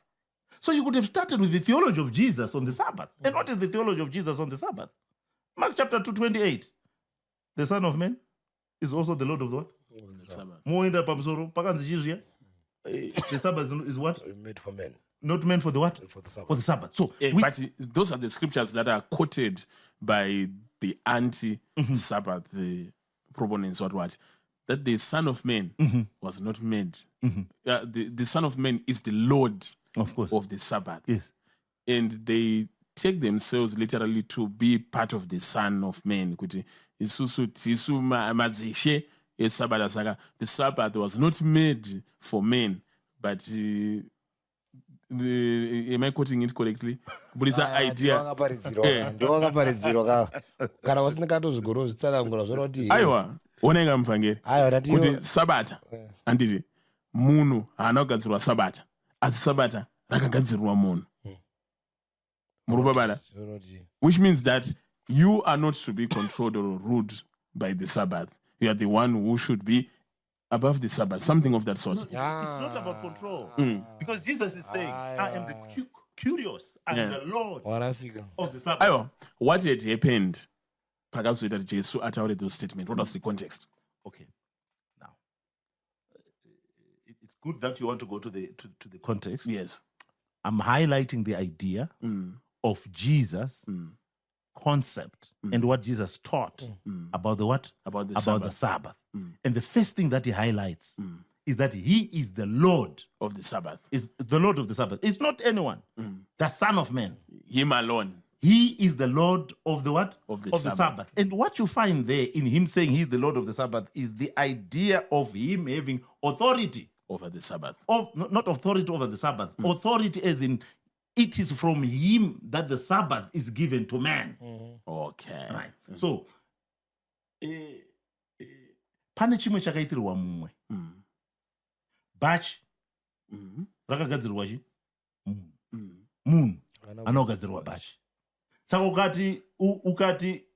So you could have started with the theology of Jesus on the Sabbath. And what is the theology of Jesus on the Sabbath? Mark chapter 2:28. The Son of Man is also the Lord of the what? The Sabbath. Moenda pamsoro, pakanzi chizvia. The Sabbath is what? Made for men. Not meant for the what? For the Sabbath. For the Sabbath. So But those are the scriptures that are quoted by the anti-Sabbath, the proponents, what? That the Son of Man was not made. The Son of Man is the Lord of course. of the Sabbath. Yes. And they take themselves literally to be part of the Son of Man. The Sabbath was not made for men, but am I quoting it correctly? But it's an idea. Kana wasingakatozvigoro zvitsanangura zvoroti Aiwa, oneka mupangeri kuti sabata handiti munhu haana kugadzirwa sabata asi sabata rakagadzirirwa munhu murupabata, which means that you are not to be controlled or ruled by the Sabbath. You are the one who should be above the Sabbath, something of that sort. It's not about control. Because Jesus is saying, I am the curious, I am the Lord of the Sabbath. Aiwa, what had happened pakazoita kuti Jesu ataure those statements? What was the context? Okay. Now, it's good that you want to go to the context. Yes. I'm highlighting the idea of Jesus' concept and what Jesus taught about the what? About the the Sabbath. And the first thing that he highlights is that he is the Lord of the Sabbath. Is the Lord of the Sabbath. It's not anyone. The Son of Man. Him alone. He is the Lord of the what? Of the Sabbath. And what you find there in him saying he's the Lord of the Sabbath is the idea of him having authority over the Sabbath. Not authority over the Sabbath. Authority as in it is from him that the Sabbath is given to man. Okay. Right. So, pane chimwe chakaitirwa mumwe. Bach rakagadzirirwa chi? Munhu anogadzirwa bach. Saka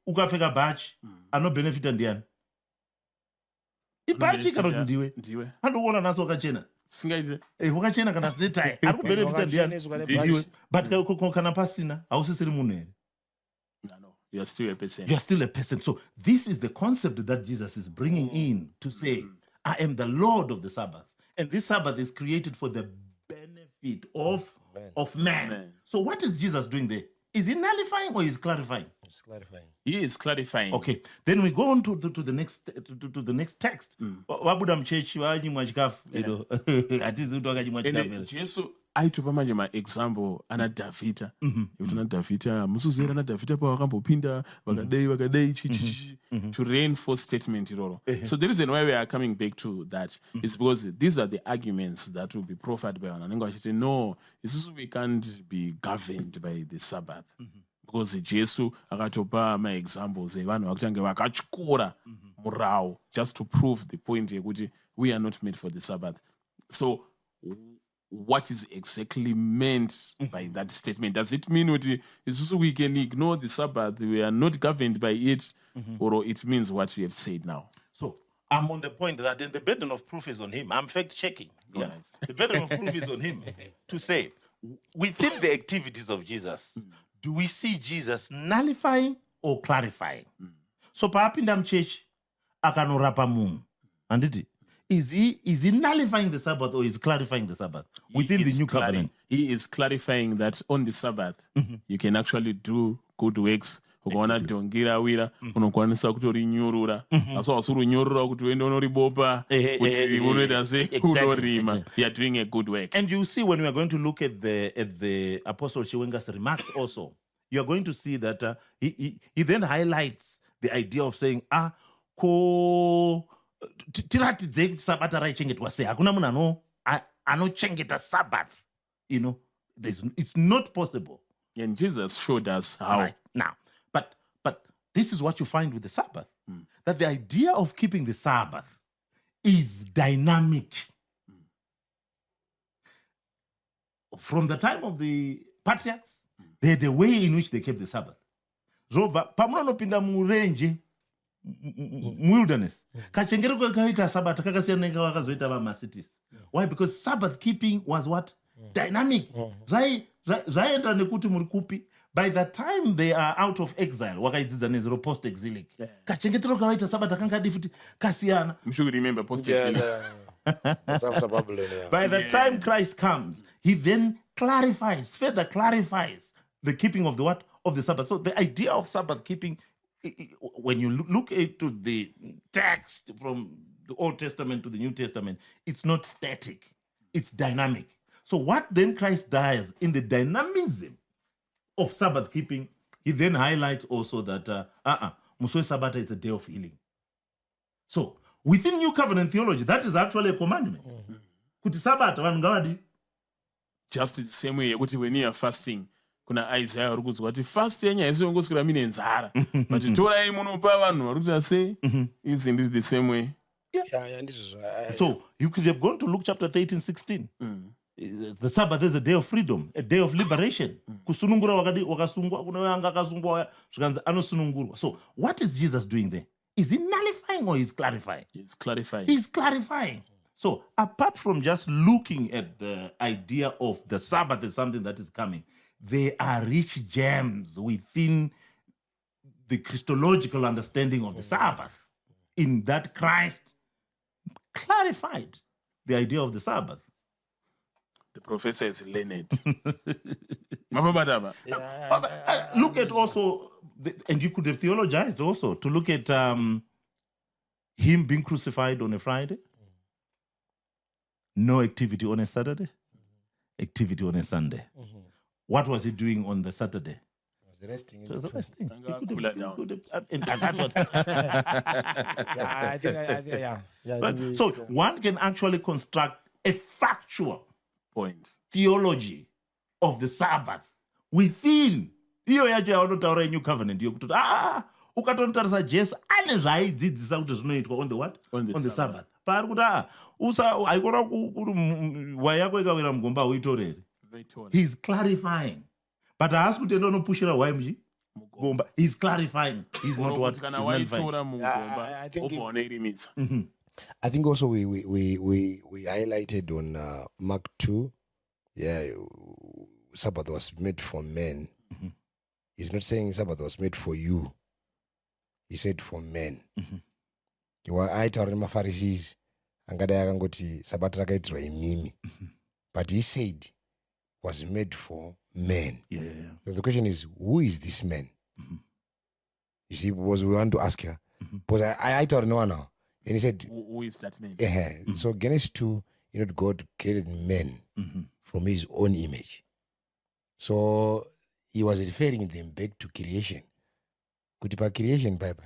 ukapfeka bach anobenefita ndiani? Ibhachi kana kuti ndiwe. Andoona naso wakachena. Singaite. Wakachena kana sine tai. Ari kubenefita ndiani? Ndiwe. But kana pasina hausisiri munhu here. No. You are still a person. You are still a person. So this is the concept that Jesus is bringing in to say, I am the Lord of the Sabbath. And this Sabbath is created for the benefit of man. So what is Jesus doing there? Is he nullifying or is he clarifying? He's clarifying. He is clarifying. Okay. Then we go on to the next text. Wabuda mchechi wanyimwa chikafu. Atizi kuti wakanyimwa chikafu. Jesu aitopa manje maexample ana Davhidha. Kuti ana Davhidha musuzera ana Davhidha pawakambopinda vakadai to reinforce statement iroro. So the reason why we are coming back to that is because these are the arguments that will be proffered by one. Anenge achiti no, we can't be governed by the Sabbath. Because Jesu akatopa maexamples evanhu vakutange vakatyora murawo just to prove the point yekuti we are not made for the Sabbath. So what is exactly meant by that statement? Does it mean that we can ignore the Sabbath, we are not governed by it, or it means what we have said now? So I'm on the point that the burden of proof is on him. I'm fact-checking. Yeah. Right. The burden of proof is on him to say, within the activities of Jesus, do we see Jesus nullifying or clarifying? So paapinda mchechi akanorapa munhu. Anditi? Is he nullifying the Sabbath or is clarifying the Sabbath within the new covenant? He is clarifying that on the Sabbath, you can actually do good works. Ukaona dongi rawira unokwanisa kutorinyurura asi wasurunyurura kuti uende unoribopa kuti unoita se unorima. You are doing a good work. And you see when we are going to look at the Apostle Chiwenga's remarks also, you are going to see that he then highlights the idea of saying tiratidze kuti sabata raichengetwa sei. Hakuna munhu anochengeta Sabbath. You know, it's not possible. And Jesus showed us how. Right. Now, but this is what you find with the Sabbath. That the idea of keeping the Sabbath is dynamic. From the time of the patriarchs, they had a way in which they kept the Sabbath. So, pamunopinda murenje, wilderness. Kachengereko kakaita Sabbath kakasiyana nekavakazoita vamacities. Why? Because Sabbath keeping was what? Dynamic. Zvaenda nekuti muri kupi. By the time they are out of exile, wakaidzidza nezero post-exilic. Kachengetero kavaita Sabbath kakangadi futi kasiyana. You should remember post-exilic. That's after Babylon. By the time Christ comes, he then further clarifies the keeping of the what? Of the Sabbath. So the idea of Sabbath keeping, when you look into the text from the Old Testament to the New Testament, it's not static, it's dynamic. So what then Christ does in the dynamism of Sabbath keeping, he then highlights also that Muswe Sabbath is a day of healing. So within New Covenant theology, that is actually a commandment. Kuti Sabbath vanhu just the same way yekuti when you are fasting kuna Isaiah uri kuzwa kuti fast yenyu haisi yongoswera mine nzara but torai munopa vanhu vari kuita sei. Isn't it the same way? So you could have gone to Luke chapter 13:16. The Sabbath is a day of freedom, a day of liberation. Kusunungura wakasungwa kuna wanga akasungwa zvikanzi anosunungurwa. So what is Jesus doing there? Is he nullifying or is clarifying? It's clarifying. He's clarifying. So apart from just looking at the idea of the Sabbath as something that is coming, there are rich gems within the Christological understanding of the Sabbath, in that Christ clarified the idea of the Sabbath. The professor is learned. Look at also, and you could have theologized also, to look at him being crucified on a Friday, no activity on a Saturday, activity on a Sunday. What was he doing on the Saturday? He was resting. He was resting. So one can actually construct a factual Point. theology of the Sabbath within iyo yacho yavanotaura New Covenant yokutoti ukatonotarisa Jesu ane zvaaidzidzisa kuti zvinoitwa on the what? On the Sabbath. Paari kuti haikona kuti wai yako ikawira mugomba hauitorere. He's clarifying. But haasi kutenda unopushira wai mugomba. He's clarifying. He's not what? He's nullifying. I think also we highlighted on Mark 2, Sabbath was made for men. He's not saying Sabbath was made for you. He said for men. Aitaura nemapharisees angadai akangoti Sabbath rakaitirwa imimi. But he said was made for men. So the question is, who is this man? You see, because we want to ask her. Because I told no one now. And he said, who is that man? So Genesis 2, God created men from his own image. So he was referring them back to creation. Kuti pa creation papa.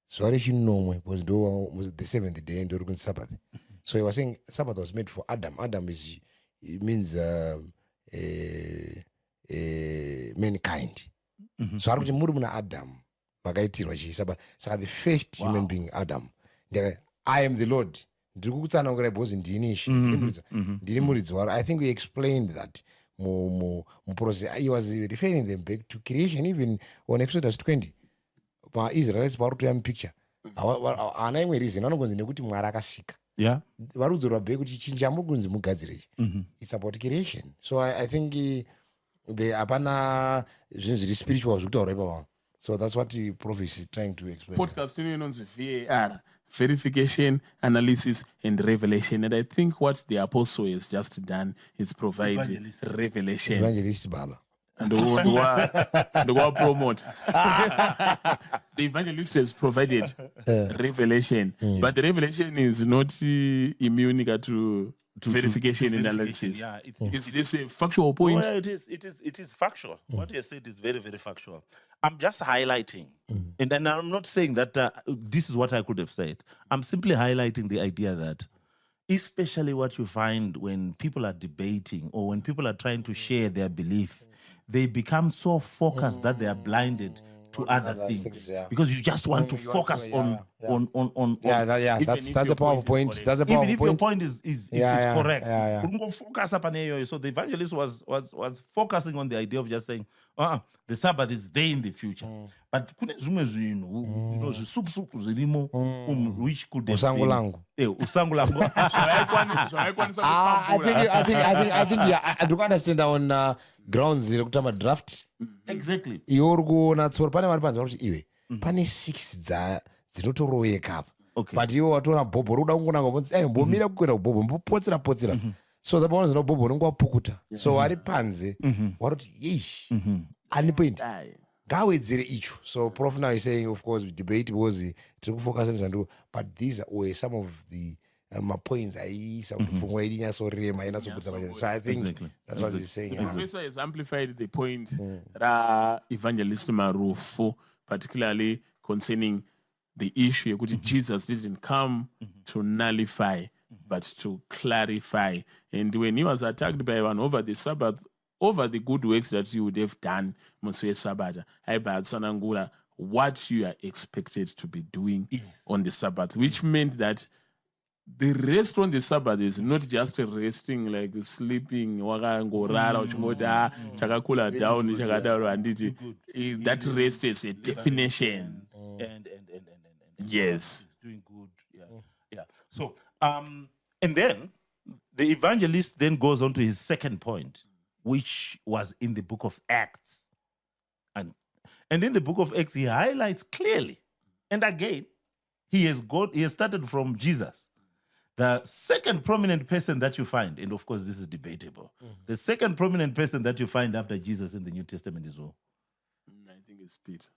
So was the seventh day and Sabbath. So he was saying Sabbath was made for Adam. Adam means mankind. So ari muri muna Adam makaitirwa Sabbath. So the first human being Adam. I am the Lord. I think we explained that. He was referring them back to creation, even on Exodus 20. Israelites parutoya picture. Ana imwe reason vanongonzi nekuti Mwari akasika. Varudzorwa back kuti chinhu chamukunzi mugadzire. It's about creation. So I think hapana zvinhu zviri spiritual zvekutaura ipapa. So that's what the prophet is trying to explain. Podcast inonzi VAR, verification, analysis, and revelation. And I think what the apostle has just done is provide revelation. Evangelist Baba. And the war promote. The evangelist has provided revelation. But the revelation is not immune to verification and analysis. It's just a factual point. Well, it is factual. What you said is very, very factual. I'm just highlighting, and then I'm not saying that this is what I could have said. I'm simply highlighting the idea that, especially what you find when people are debating or when people are trying to share their belief, they become so focused that they are blinded to other things, because you just want to focus on. That's if a your powerful point point. is That's a Even powerful if your point. point is correct, focus upon it. So the evangelist was focusing on the idea of just saying, the Sabbath is there in the future, but kune zvimwe zvinhu zvisupu zvirimo which could have Usangu been langu. usangu langu. zvavaikwanisa I think I do understand on grounds rekutamba draft. Exactly. Iwe uri kuona tsoro pane vari panze kuti iwe pane 6 dzinotoroweka apa. Okay. But iwe watoona bhobho uri kuda kungonanga mbomira kukwenda kubhobho mbopotsera. So the bonus no bhobho unenge wapukuta. So vari panze waroti yeesh ani point. Ngawedzere icho. So Prof now is saying, of course, debate was to focus on, but these were some of the my points so I think that's what he's saying. The professor has amplified the point that Evangelist Marufu, particularly concerning the issue that Jesus didn't come to nullify but to clarify. And when he was attacked by one over the Sabbath, over the good works that you would have done, Monsieur Sabbath, what you are expected to be doing on the Sabbath, which meant that the rest on the Sabbath is not just resting, like sleeping, chakakula down, that rest is a definition. And yes. Doing good. Yeah. So, and then the evangelist then goes on to his second point, which was in the book of Acts. And in the book of Acts, he highlights clearly, and again, he has started from Jesus. The second prominent person that you find, and of course this is debatable, the second prominent person that you find after Jesus in the New Testament is who? I think it's Peter.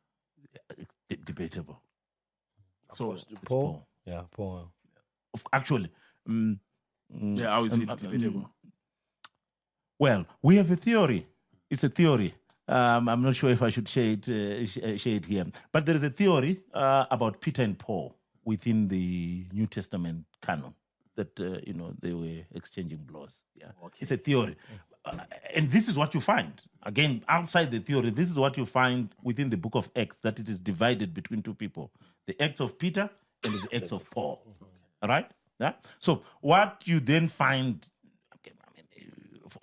Debatable. So Paul? Yeah, Paul. Actually. How is it debatable? Well, we have a theory. It's a theory. I'm not sure if I should share it here. But there is a theory about Peter and Paul within the New Testament canon that, they were exchanging blows. Yeah, okay. It's a theory. And this is what you find. Again, outside the theory, this is what you find within the book of Acts, that it is divided between two people. The Acts of Peter and the Acts of Paul. All right? Yeah? So what you then find,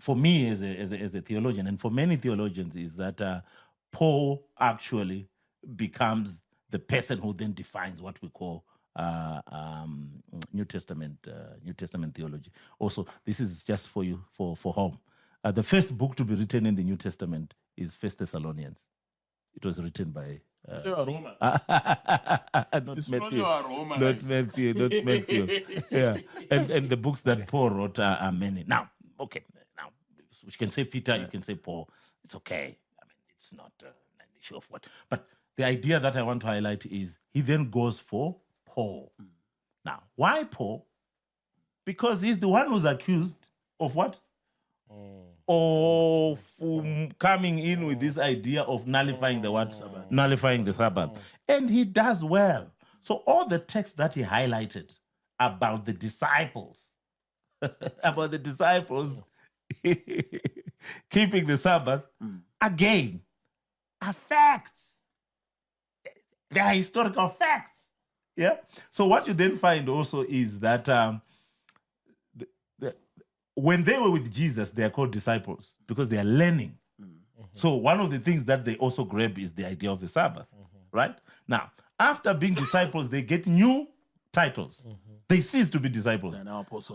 for me as a theologian, and for many theologians, is that Paul actually becomes the person who then defines what we call New Testament theology. Also, this is just for you for home. The first book to be written in the New Testament is 1 Thessalonians. It was written by not Matthew. Yeah, and the books that Paul wrote are many. Now, you can say Peter, you can say Paul. It's okay. I mean, it's not an issue of what. But the idea that I want to highlight is he then goes for Paul. Now, why Paul? Because he's the one who's accused of what? Of coming in with this idea of nullifying the what? Sabbath. Nullifying the Sabbath. And he does well. So all the texts that he highlighted about the disciples, keeping the Sabbath, again, are facts. They are historical facts. Yeah. So what you then find also is that when they were with Jesus, they are called disciples because they are learning. So one of the things that they also grab is the idea of the Sabbath, right? Now, after being disciples, they get new titles. They cease to be disciples.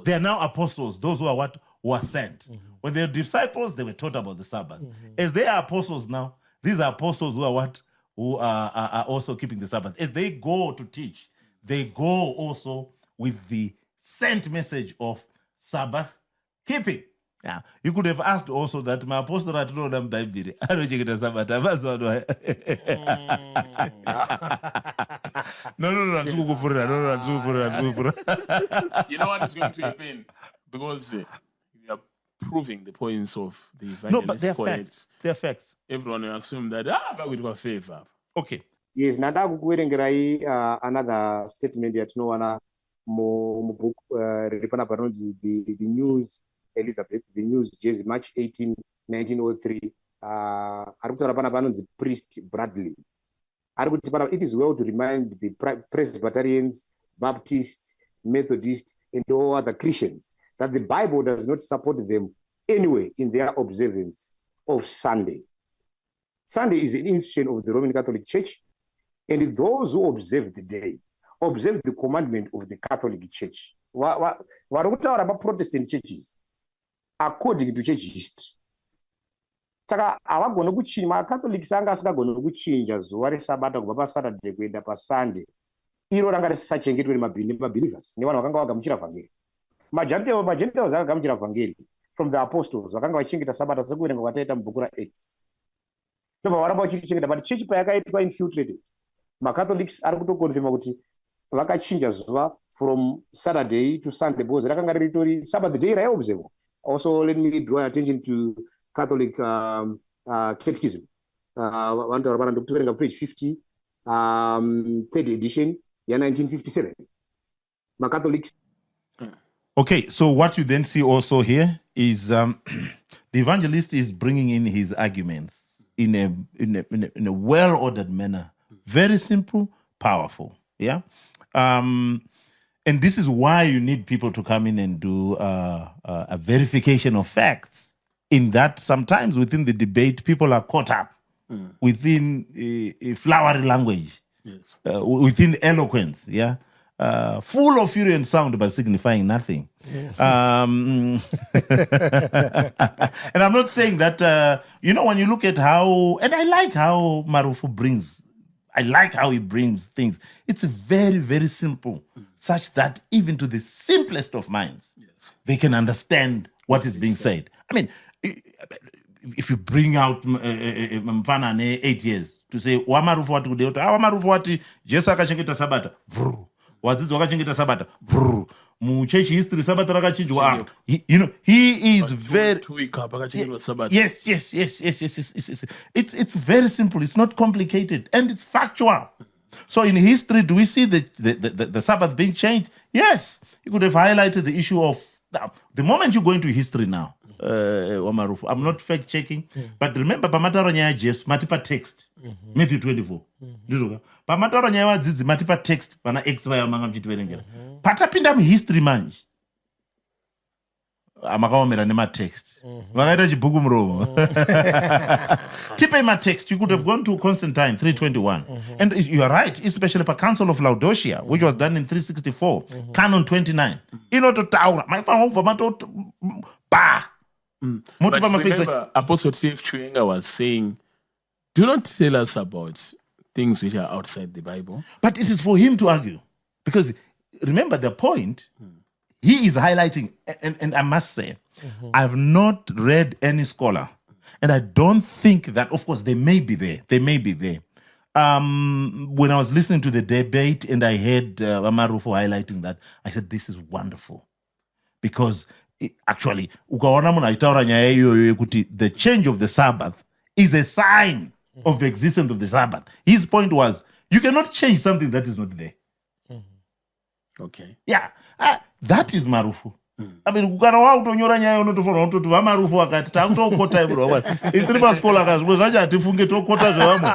They are now apostles. Those who are what? Who are sent. When they were disciples, they were taught about the Sabbath. As they are apostles now, these are apostles who are what? Who are also keeping the Sabbath. As they go to teach, they go also with the sent message of Sabbath keeping. Yeah, you could have asked also that my apostle had told them Bible. I don't check the Sabbath. No. You know what is going to happen? Because you are proving the points of the evangelist. No, but they're facts. They're facts. Everyone will assume that, but we do a favor. Okay. Yes, nada kukuverengerai another statement yatinowana mubook riri panapa the News Elizabeth, the News Jersey, March 18, 1903. Ari kutaura panapa anonzi Priest Bradley. It is well to remind the Presbyterians, Baptists, Methodists, and all other Christians that the Bible does not support them anyway in their observance of Sunday. Sunday is an institution of the Roman Catholic Church, and those who observe the day observe the commandment of the Catholic Church. Varokutaura about Protestant churches according to church history. Saka avagona kuchinja macatholics anga asingagona kuchinja zuva resabata kubva pasaturday kuenda pasunday iro ranga risachengetwe nemabelievers nevanhu vakanga vagamuchira vhangeri. Magentiles akagamuchira vhangeri from the apostles vakanga vachichengeta sabata sekuverenga kwataita mubhuku raActs. Ndobva varamba vachichengeta, but church payakaitwa infiltrated, macatholics ari kutokonfirma kuti vakachinja zuva from Saturday to Sunday because rakanga ritori Sabbath day raiobserve. Also, let me draw attention to Catholic Catechism. Page 50, third edition, year 1957. My Catholics. Okay, so what you then see also here is the evangelist is bringing in his arguments in a well-ordered manner, very simple, powerful. Yeah. And this is why you need people to come in and do a verification of facts. In that, sometimes within the debate, people are caught up within a flowery language, Yes. within eloquence, yeah, full of fury and sound, but signifying nothing. And I'm not saying that, when you look at how, and I like how Marufu brings, I like how he brings things. It's very, very simple, such that even to the simplest of minds, Yes. they can understand what is being said. I mean, if you bring out Mfana 8 years to say, Wamarufu wati kudeota, Wamarufu wati, Jesu akachengeta sabata, vrr. Wadzidzi wakachengeta sabata, vrr. Mu church history sabata rakachinjwa. He is very... Yes. It's very simple. It's not complicated. And it's factual. So in history, do we see the Sabbath being changed? Yes. You could have highlighted the issue of... The moment you go into history now, Wamarufu, I'm not fact checking, but remember, pamataro nyaya Jesu, matipa text, Matthew 24. Pamataro nyaya wadzidzi, matipa text, vana X vaya manga mchitiverengera. Patapinda history manje. Amakaomera nema text. Vakaita chibhuku muromo. Tipe ma text, you could have gone to Constantine 321. And you are right, especially per Council of Laodicea, which was done in 364, Canon 29. Inototaura, my father, bah. But remember, Apostle T.F. Chiwenga was saying, do not tell us about things which are outside the Bible. But it is for him to argue. Because remember the point, he is highlighting, and I must say, I've not read any scholar, and I don't think that, of course, they may be there. When I was listening to the debate and I heard Marufu highlighting that, I said, this is wonderful. Because actually, the change of the Sabbath is a sign of the existence of the Sabbath. His point was, you cannot change something that is not there. Okay. Yeah, that is Marufu. I mean, ukana wa utonyora nyaya unotofana utoti va Marufu akati takutokota ibro bwana. Itiri paskola kazwe zvacha atifunge tokota zvavamwe.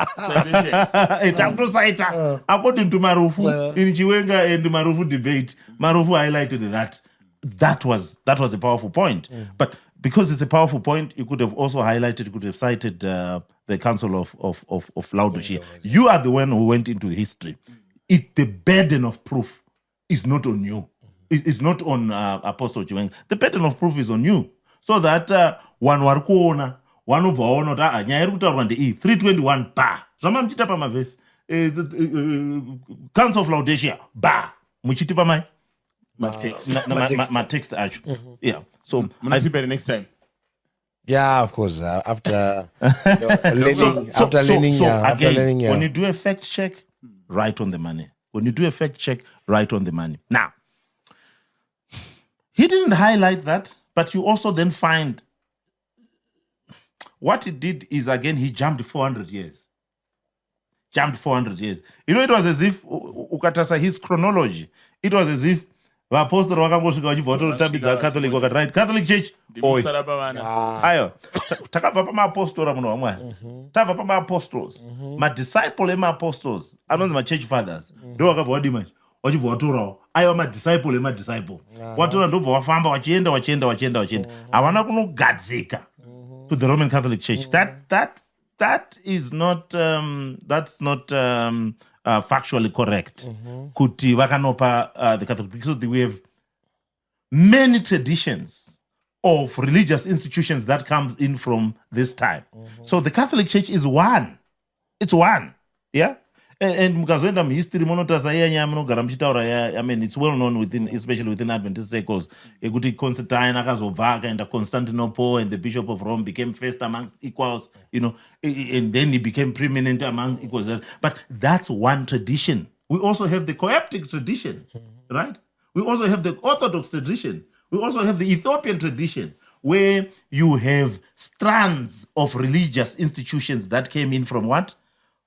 Takutosaita according to Marufu in Chiwenga and Marufu debate, Marufu highlighted that. That was a powerful point. But because it's a powerful point, you could have also highlighted, you could have cited the Council of Laodicea. You are the one who went into history. The burden of proof is not on you. It's not on Apostle Chiwenga. The burden of proof is on you. So that one warkuona, one of our not nyaya iri kutaurwa ndei 321 ba. Zvama muchita pamavhesi. Council of Laodicea ba. Muchiti pamai. My text. My text actually. Yeah. So I see better next time. Yeah, of course. After learning, when you do a fact check, right on the money. When you do a fact check, right on the money. Now, he didn't highlight that, but you also then find what he did is, again, he jumped 400 years. It was as if, ukatasa his chronology, it was as if vapostori vakangosvika vachibva vatorotambidza catholic vakati right catholic church oi aiwa takabva pamaapostора munhu wamwari tabva pamaapostles madisciple emaapostles anonzi machurch fathers ndo vakabva vadii manje wachibva watorawo aiwa madisciple emadisciple watora ndobva wafamba wachienda havana kunogadzika to the Roman Catholic Church. That is not that's not factually correct. Kuti vakanopa the Catholic, because we have many traditions of religious institutions that come in from this time. So the Catholic Church is one. It's one. Yeah. And mukazoenda muhistory munotarisa iya nyaya munogara muchitaura I mean it's well known within, especially within Adventist circles, ekuti Constantine akazobva akaenda Constantinople and the Bishop of Rome became first amongst equals, you know, and then he became preeminent among equals. But that's one tradition. We also have the Coeptic tradition, right? We also have the Orthodox tradition. We also have the Ethiopian tradition, where you have strands of religious institutions that came in from what?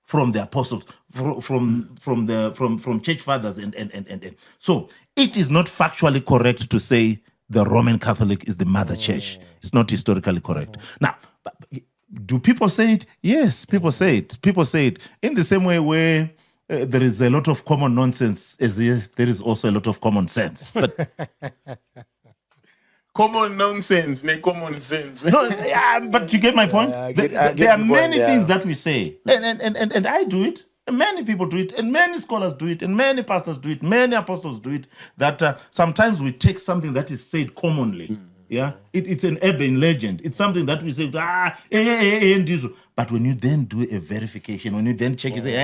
From the apostles, from church fathers, and so it is not factually correct to say the Roman Catholic is the mother church. It's not historically correct. Now, do people say it? Yes, people say it. People say it in the same way where there is a lot of common nonsense, as there is also a lot of common sense. But common nonsense, no common sense. No, yeah, but you get my point. There are many things that we say, and I do it. And many people do it, and many scholars do it, and many pastors do it, many apostles do it. That sometimes we take something that is said commonly. Yeah, it's an urban legend. It's something that we say, but when you then do a verification, when you then check, you say,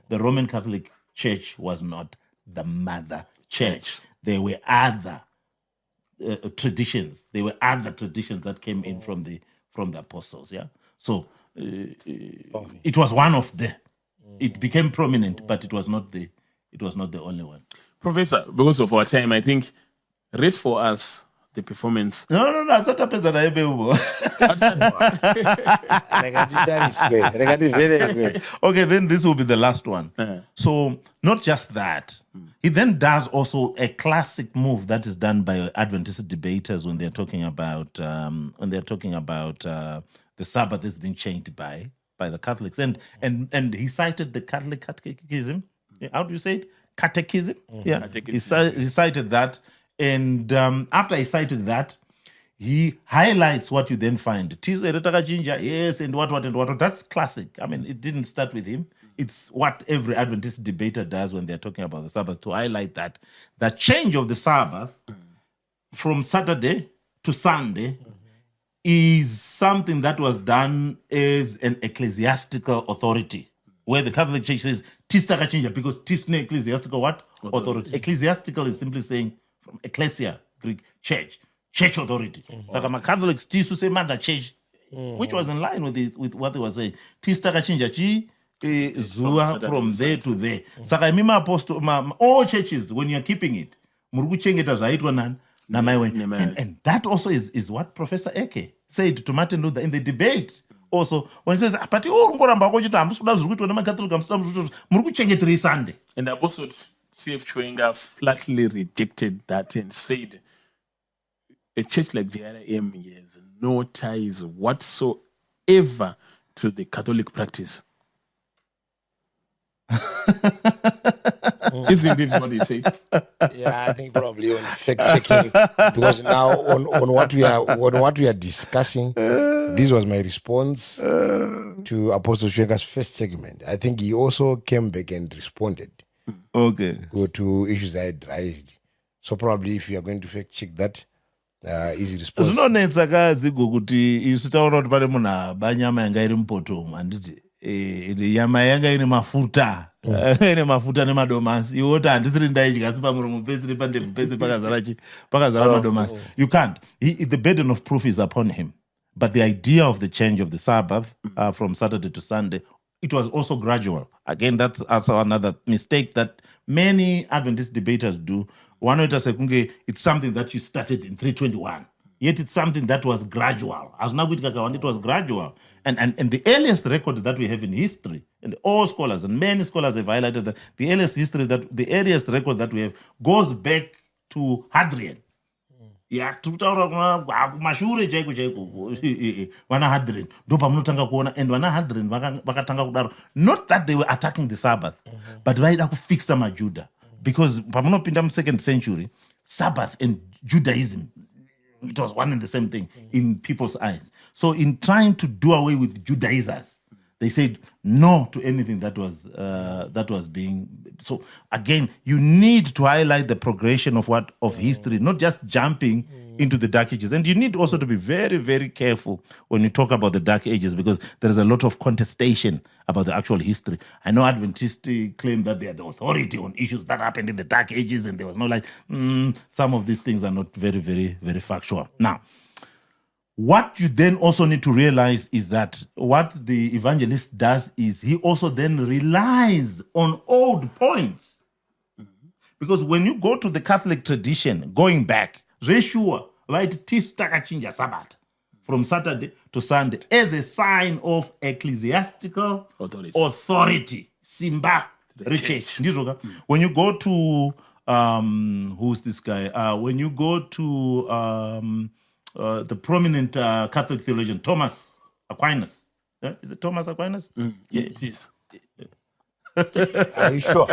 the Roman Catholic Church was not the mother church. There were other traditions. There were other traditions that came in from the apostles. Yeah, so it was one of them. It became prominent, but it was not the only one. Professor, because of our time, I think read for us the performance. No. That's not Okay, then this will be the last one. So not just that. He then does also a classic move that is done by Adventist debaters when they're talking about the Sabbath has been changed by the Catholics, and he cited the Catholic Catechism. How do you say it? Catechism. Yeah, Catechism. He cited that. And after he cited that, he highlights what you then find. Yes, and what. That's classic. I mean, it didn't start with him. It's what every Adventist debater does when they're talking about the Sabbath, to highlight that the change of the Sabbath from Saturday to Sunday is something that was done as an ecclesiastical authority, where the Catholic Church says, tis takachinja, because tis ne ecclesiastical what? Authority. Ecclesiastical is simply saying, from ecclesia, Greek, church authority. So Catholics tisu say mother church, which was in line with what they were saying. Tis takachinja chi zua from there to there. Saka mima apostle, all churches, when you're keeping it, murukuchengeta zvaitwa nani namai wenyu. And that also is what Professor Eke said to Martin Luther in the debate. Also, when he says, but Sunday. And the Apostle C.F. Chiwenga flatly rejected that and said, a church like JRM has no ties whatsoever to the Catholic practice. This indeed what he said. Yeah, I think probably on fact checking, because now on what we are discussing, this was my response to Apostle Chiwenga's first segment. I think he also came back and responded. Okay. To issues I had raised. So probably if you are going to fact check that, easy response. Zvinonetsa kazigo kuti isu taura kuti pane munhu banyama yanga iri mupoto handiti nyama yanga ine mafuta ine mafuta nemadomasi iwe kuti handisiri ndaidya asi pamuromo pese nepandebvu pese pakazara madomasi. You can't. The burden of proof is upon him. But the idea of the change of the Sabbath from Saturday to Sunday, it was also gradual. Again, that's also another mistake that many Adventist debaters do. One way to say, it's something that you started in 321. Yet it's something that was gradual. It was gradual. And the earliest record that we have in history, and all scholars and many scholars have highlighted that the earliest record that we have goes back to Hadrian. Yeah, tutaura kumashure chaiko vana Hadrian ndo pamunotanga kuona, and vana Hadrian vakatanga kudaro, not that they were attacking the Sabbath, but vaida kufixa maJuda, because pamunopinda mu2nd century, Sabbath and Judaism, it was one and the same thing in people's eyes. So in trying to do away with Judaizers, they said no to anything that was being. So again, you need to highlight the progression of history, not just jumping into the Dark Ages. And you need also to be very, very careful when you talk about the Dark Ages, because there is a lot of contestation about the actual history. I know Adventists claim that they are the authority on issues that happened in the Dark Ages, and there was no like. Some of these things are not very, very, very factual. Now, what you then also need to realize is that what the evangelist does is he also then relies on old points. Because when you go to the Catholic tradition, going back, Reshua, right, Tistakachinja Sabbath, from Saturday to Sunday, as a sign of ecclesiastical authority. Simba, church. When you go to, who's this guy? When you go to the prominent Catholic theologian, Thomas Aquinas. Is it Thomas Aquinas? Yeah, it is. Are you sure?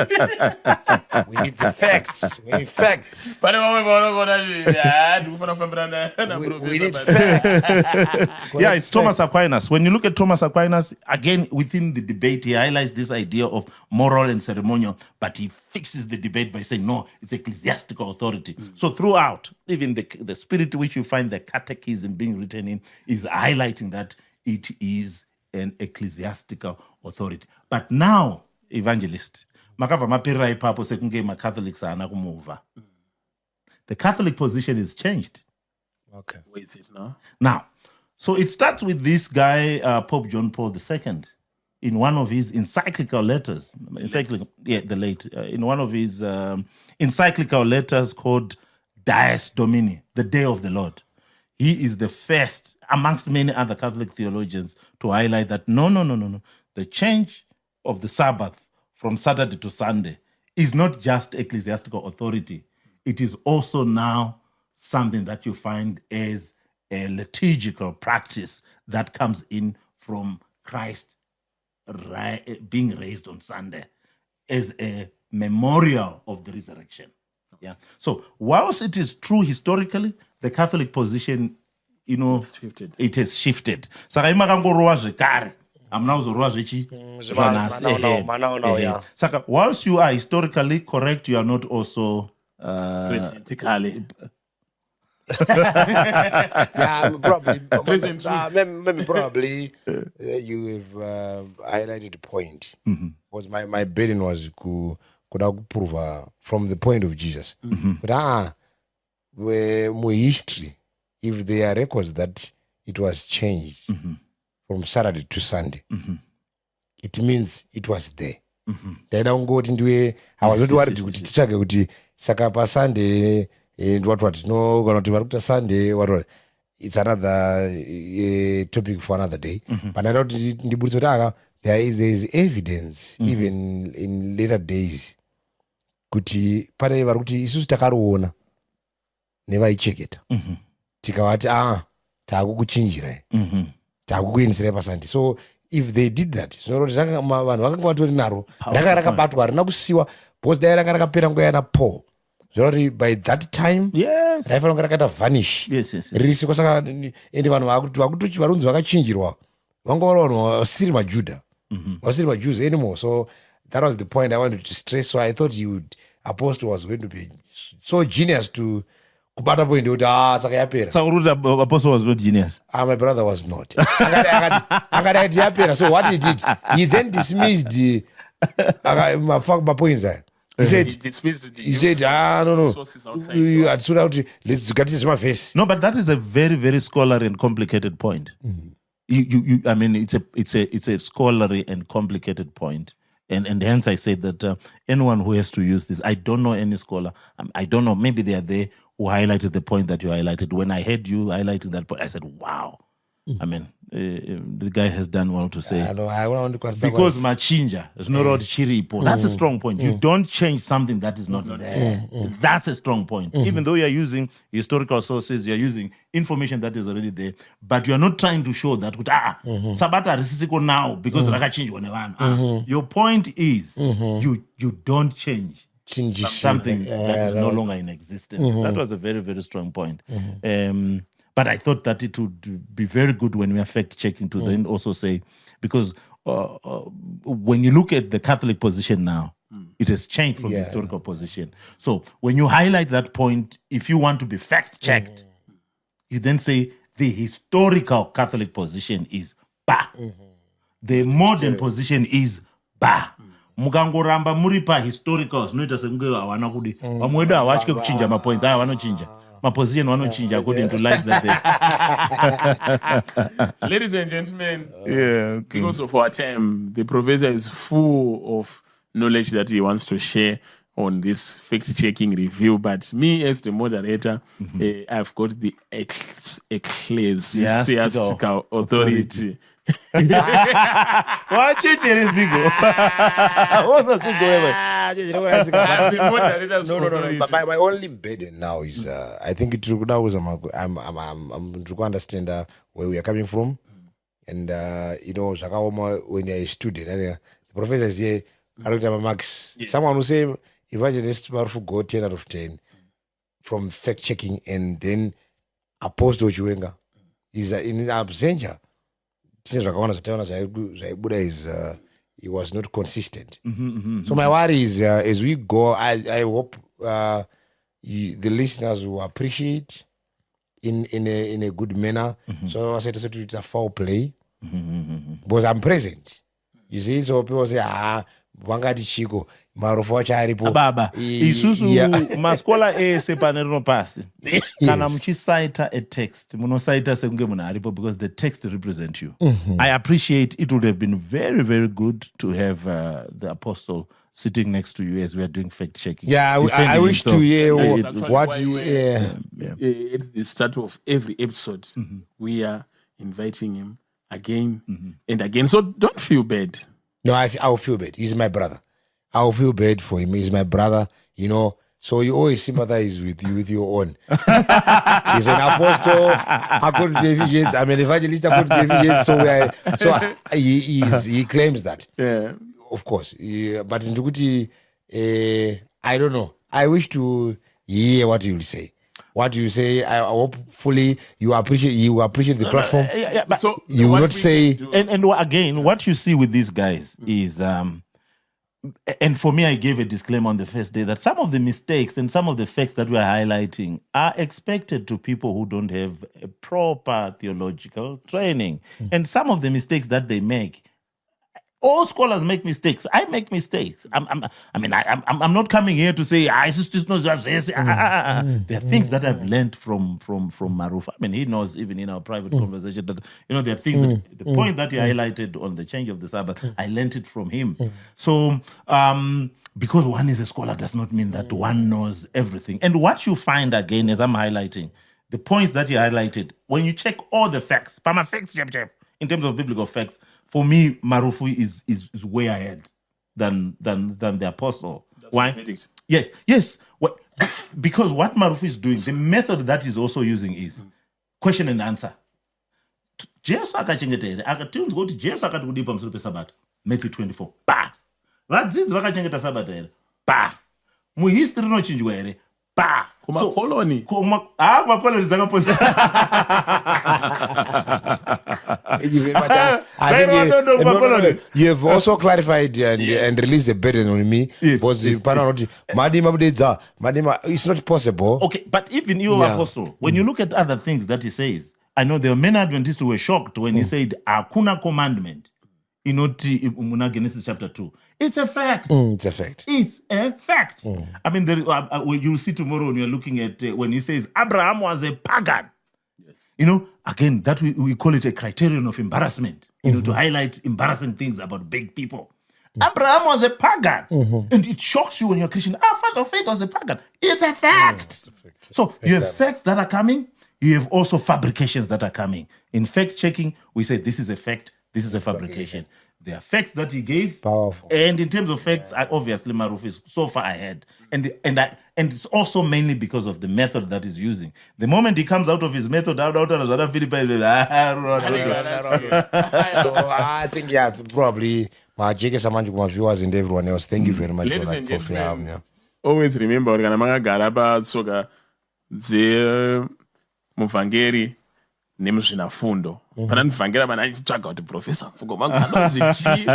We need the facts. We need facts. We need facts. Yeah, it's Thomas Aquinas. When you look at Thomas Aquinas, again, within the debate, he highlights this idea of moral and ceremonial, but he fixes the debate by saying, no, it's ecclesiastical authority. So throughout, even the spirit which you find the catechism being written in is highlighting that it is an ecclesiastical authority. But now, evangelist, makabva maperera ipapo sekunge maCatholics haana kumuva. The Catholic position is changed. Okay. Where is it now? Now, so it starts with this guy, Pope John Paul II, in one of his encyclical letters. In one of his encyclical letters called Dies Domini, the Day of the Lord. He is the first, amongst many other Catholic theologians, to highlight that no. The change of the Sabbath from Saturday to Sunday is not just ecclesiastical authority. It is also now something that you find as a liturgical practice that comes in from Christ being raised on Sunday as a memorial of the resurrection. Yeah. So whilst it is true historically, the Catholic position, it has shifted. Saka imakangorowa zvekare. Saka whilst you are historically correct, you are not also Yeah, probably you have highlighted a point. Because my burden was kuda kuprova from the point of Jesus. But history, if there are records that it was changed from Saturday to Sunday, it means it was there. Ndaida kungoti ndiwe I was not worried kuti titsvage kuti saka pa Sunday and what no kana kuti vari kuita Sunday what it's another topic for another day. But ndaida kuti ndibudise kuti there is evidence even in later days kuti pane vari kuti isusu takariona nevaicheketa tikavati taakukuchinjirai taakukuendesera paSunday. So if they did that, vanhu vakanga vatori naro ranga rakabatwa harina kusiwa because dai ranga rakapera nguva yana Paul zvoroti by that time raifanira kunge rakaita vanish ririsikwa. Saka ende vanhu varunzi vakachinjirwa vanga vari vanhu vasiri maJudha vasiri maJews anymore. So that was the point I wanted to stress. So I thought Apostle was going to be so genius to kubata point kuti saka yapera. So Apostle was not genius. My brother was not. Angati yapera. So what he did, he then dismissed my points. He said, no. Let's get this my face. No, but that is a very, very scholarly and complicated point. I mean, it's a scholarly and complicated point. And hence I said that anyone who has to use this, I don't know any scholar. I don't know, maybe they are there who highlighted the point that you highlighted. When I heard you highlighting that point, I said, wow. I mean, the guy has done well to say. I want to Because machinja is not all chiripo. That's a strong point. You don't change something that is not there. That's a strong point. Even though you're using historical sources, you're using information that is already there, but you're not trying to show that Sabata risisiko now because rakachinjwa nevanhu. Your point is you don't change something that is no longer in existence. That was a very, very strong point. But I thought that it would be very good when we are fact-checking to then also say, because when you look at the Catholic position now, it has changed from the historical position. So when you highlight that point, if you want to be fact-checked, you then say the historical Catholic position is ba. The modern position is ba. Mukangoramba muri pa historical zvinoita sekunge hawana kudi vamwe vedu havatye kuchinja mapoints aya vanochinja maposition vanochinja according to life that they Ladies and gentlemen, because of our time, the professor is full of knowledge that he wants to share on this fact-checking review. But me, as the moderator, I've got the ecclesiastical authority. But my only burden now is I think it now is I'm to understand where we are coming from, and Zakaoma, when you're a student, and the professor is here, Max. Someone who say Evangelist Marufu got 10 out of 10 from fact checking, and then Apostle Chiwenga is in absentia. Is he was not consistent. So my worry is as we go, I hope the listeners will appreciate in a good manner. So I said it's a foul play because I'm present. You see, so people say, Wangati Chico, Marufu wacharipo. Baba, isusu maskola sepanero pasi. Kana mchisaita a text, munosaita sekunge munaripo because the text represents you. I appreciate it would have been very, very good to have the apostle sitting next to you as we are doing fact checking. Yeah, I wish to hear what you. At the start of every episode, we are inviting him again and again. So don't feel bad. No, I'll feel bad. He's my brother. I'll feel bad for him. He's my brother, So you always sympathize with your own. He's an apostle. I couldn't be Evangelist. I'm an evangelist. I couldn't be Evangelist. So he claims that. Yeah. Of course. But in Tukuti, I don't know. I wish to hear what you will say. What you say, I hopefully you appreciate the platform. But So you will what not we say can do- and again, what you see with these guys is, and for me, I gave a disclaimer on the first day that some of the mistakes and some of the facts that we are highlighting are expected to people who don't have a proper theological training. And some of the mistakes that they make, all scholars make mistakes. I make mistakes. I'm not coming here to say, it's just not just this. There are things that I've learned from Marufu. I mean, he knows even in our private conversation that, there are things that, the point that he highlighted on the change of the Sabbath, I learned it from him. So, because one is a scholar does not mean that one knows everything. And what you find again, as I'm highlighting, the points that he highlighted, when you check all the facts, Pama facts, in terms of biblical facts, for me, Marufu is way ahead than the apostle. That's Why? the verdict. Yes. Because what Marufu is doing, the method that he's also using is question and answer. Jesu akachengetera akatunzwa kuti Jesu akati kudi pamusoro peSabata, Matthew 24. Pa. Vadzidzi vakachengeta Sabata here. Pa. Muhistory inochinjwa here. Pa. Kumakoloni. Kumakoloni dzakaposa. You have also clarified and released a burden on me. Yes, Because yes, it's not possible. Okay, but even you, Apostle, when you look at other things that he says, I know there are many Adventists who were shocked when he said, Akuna commandment. In Genesis chapter 2. It's a fact. It's a fact. It's a fact. I mean, you'll see tomorrow when you're looking at when he says Abraham was a pagan. Yes. Again, that we call it a criterion of embarrassment, to highlight embarrassing things about big people. Abraham was a pagan. And it shocks you when you're a Christian. Our father of faith was a pagan. It's a fact. So you have facts that are coming. you have also fabrications that are coming. In fact-checking, we say this is a fact, this is a fabrication. There are facts that he gave. Powerful. And in terms of facts, obviously Marufu is so far ahead. And it's also mainly because of the method that he's using. The moment he comes out of his method, So I think, yeah, probably my JK Samanju, my viewers and everyone else, thank you very much Ladies for and that. gentlemen, always remember kuti kana makagara patsoka dzemuvhangeri nemuzvinafundo pana ndivhangera pana achitsvaga kuti profesa mfuko mangu anonzi chii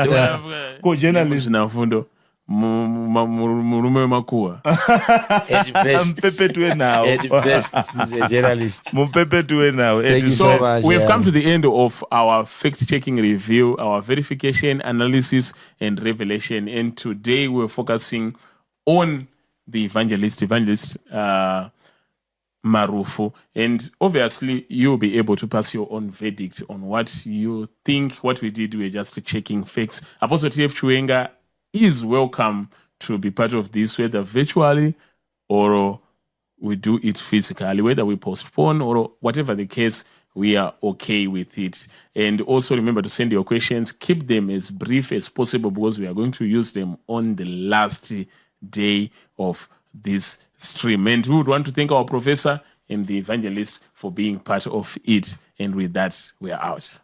murume wemakuwa mupepetwe nawo. Mupepetwe nawo. So we have come to the end of our fact-checking review, our verification, analysis, and revelation. And today we're focusing on the evangelist Marufu. And obviously you'll be able to pass your own verdict on what you think. What we did, we're just checking facts. Apostle T.F. Chiwenga is welcome to be part of this, whether virtually or we do it physically, whether we postpone or whatever the case, we are okay with it. And also remember to send your questions. Keep them as brief as possible because we are going to use them on the last day of this stream. And we would want to thank our professor and the evangelist for being part of it. And with that, we are out.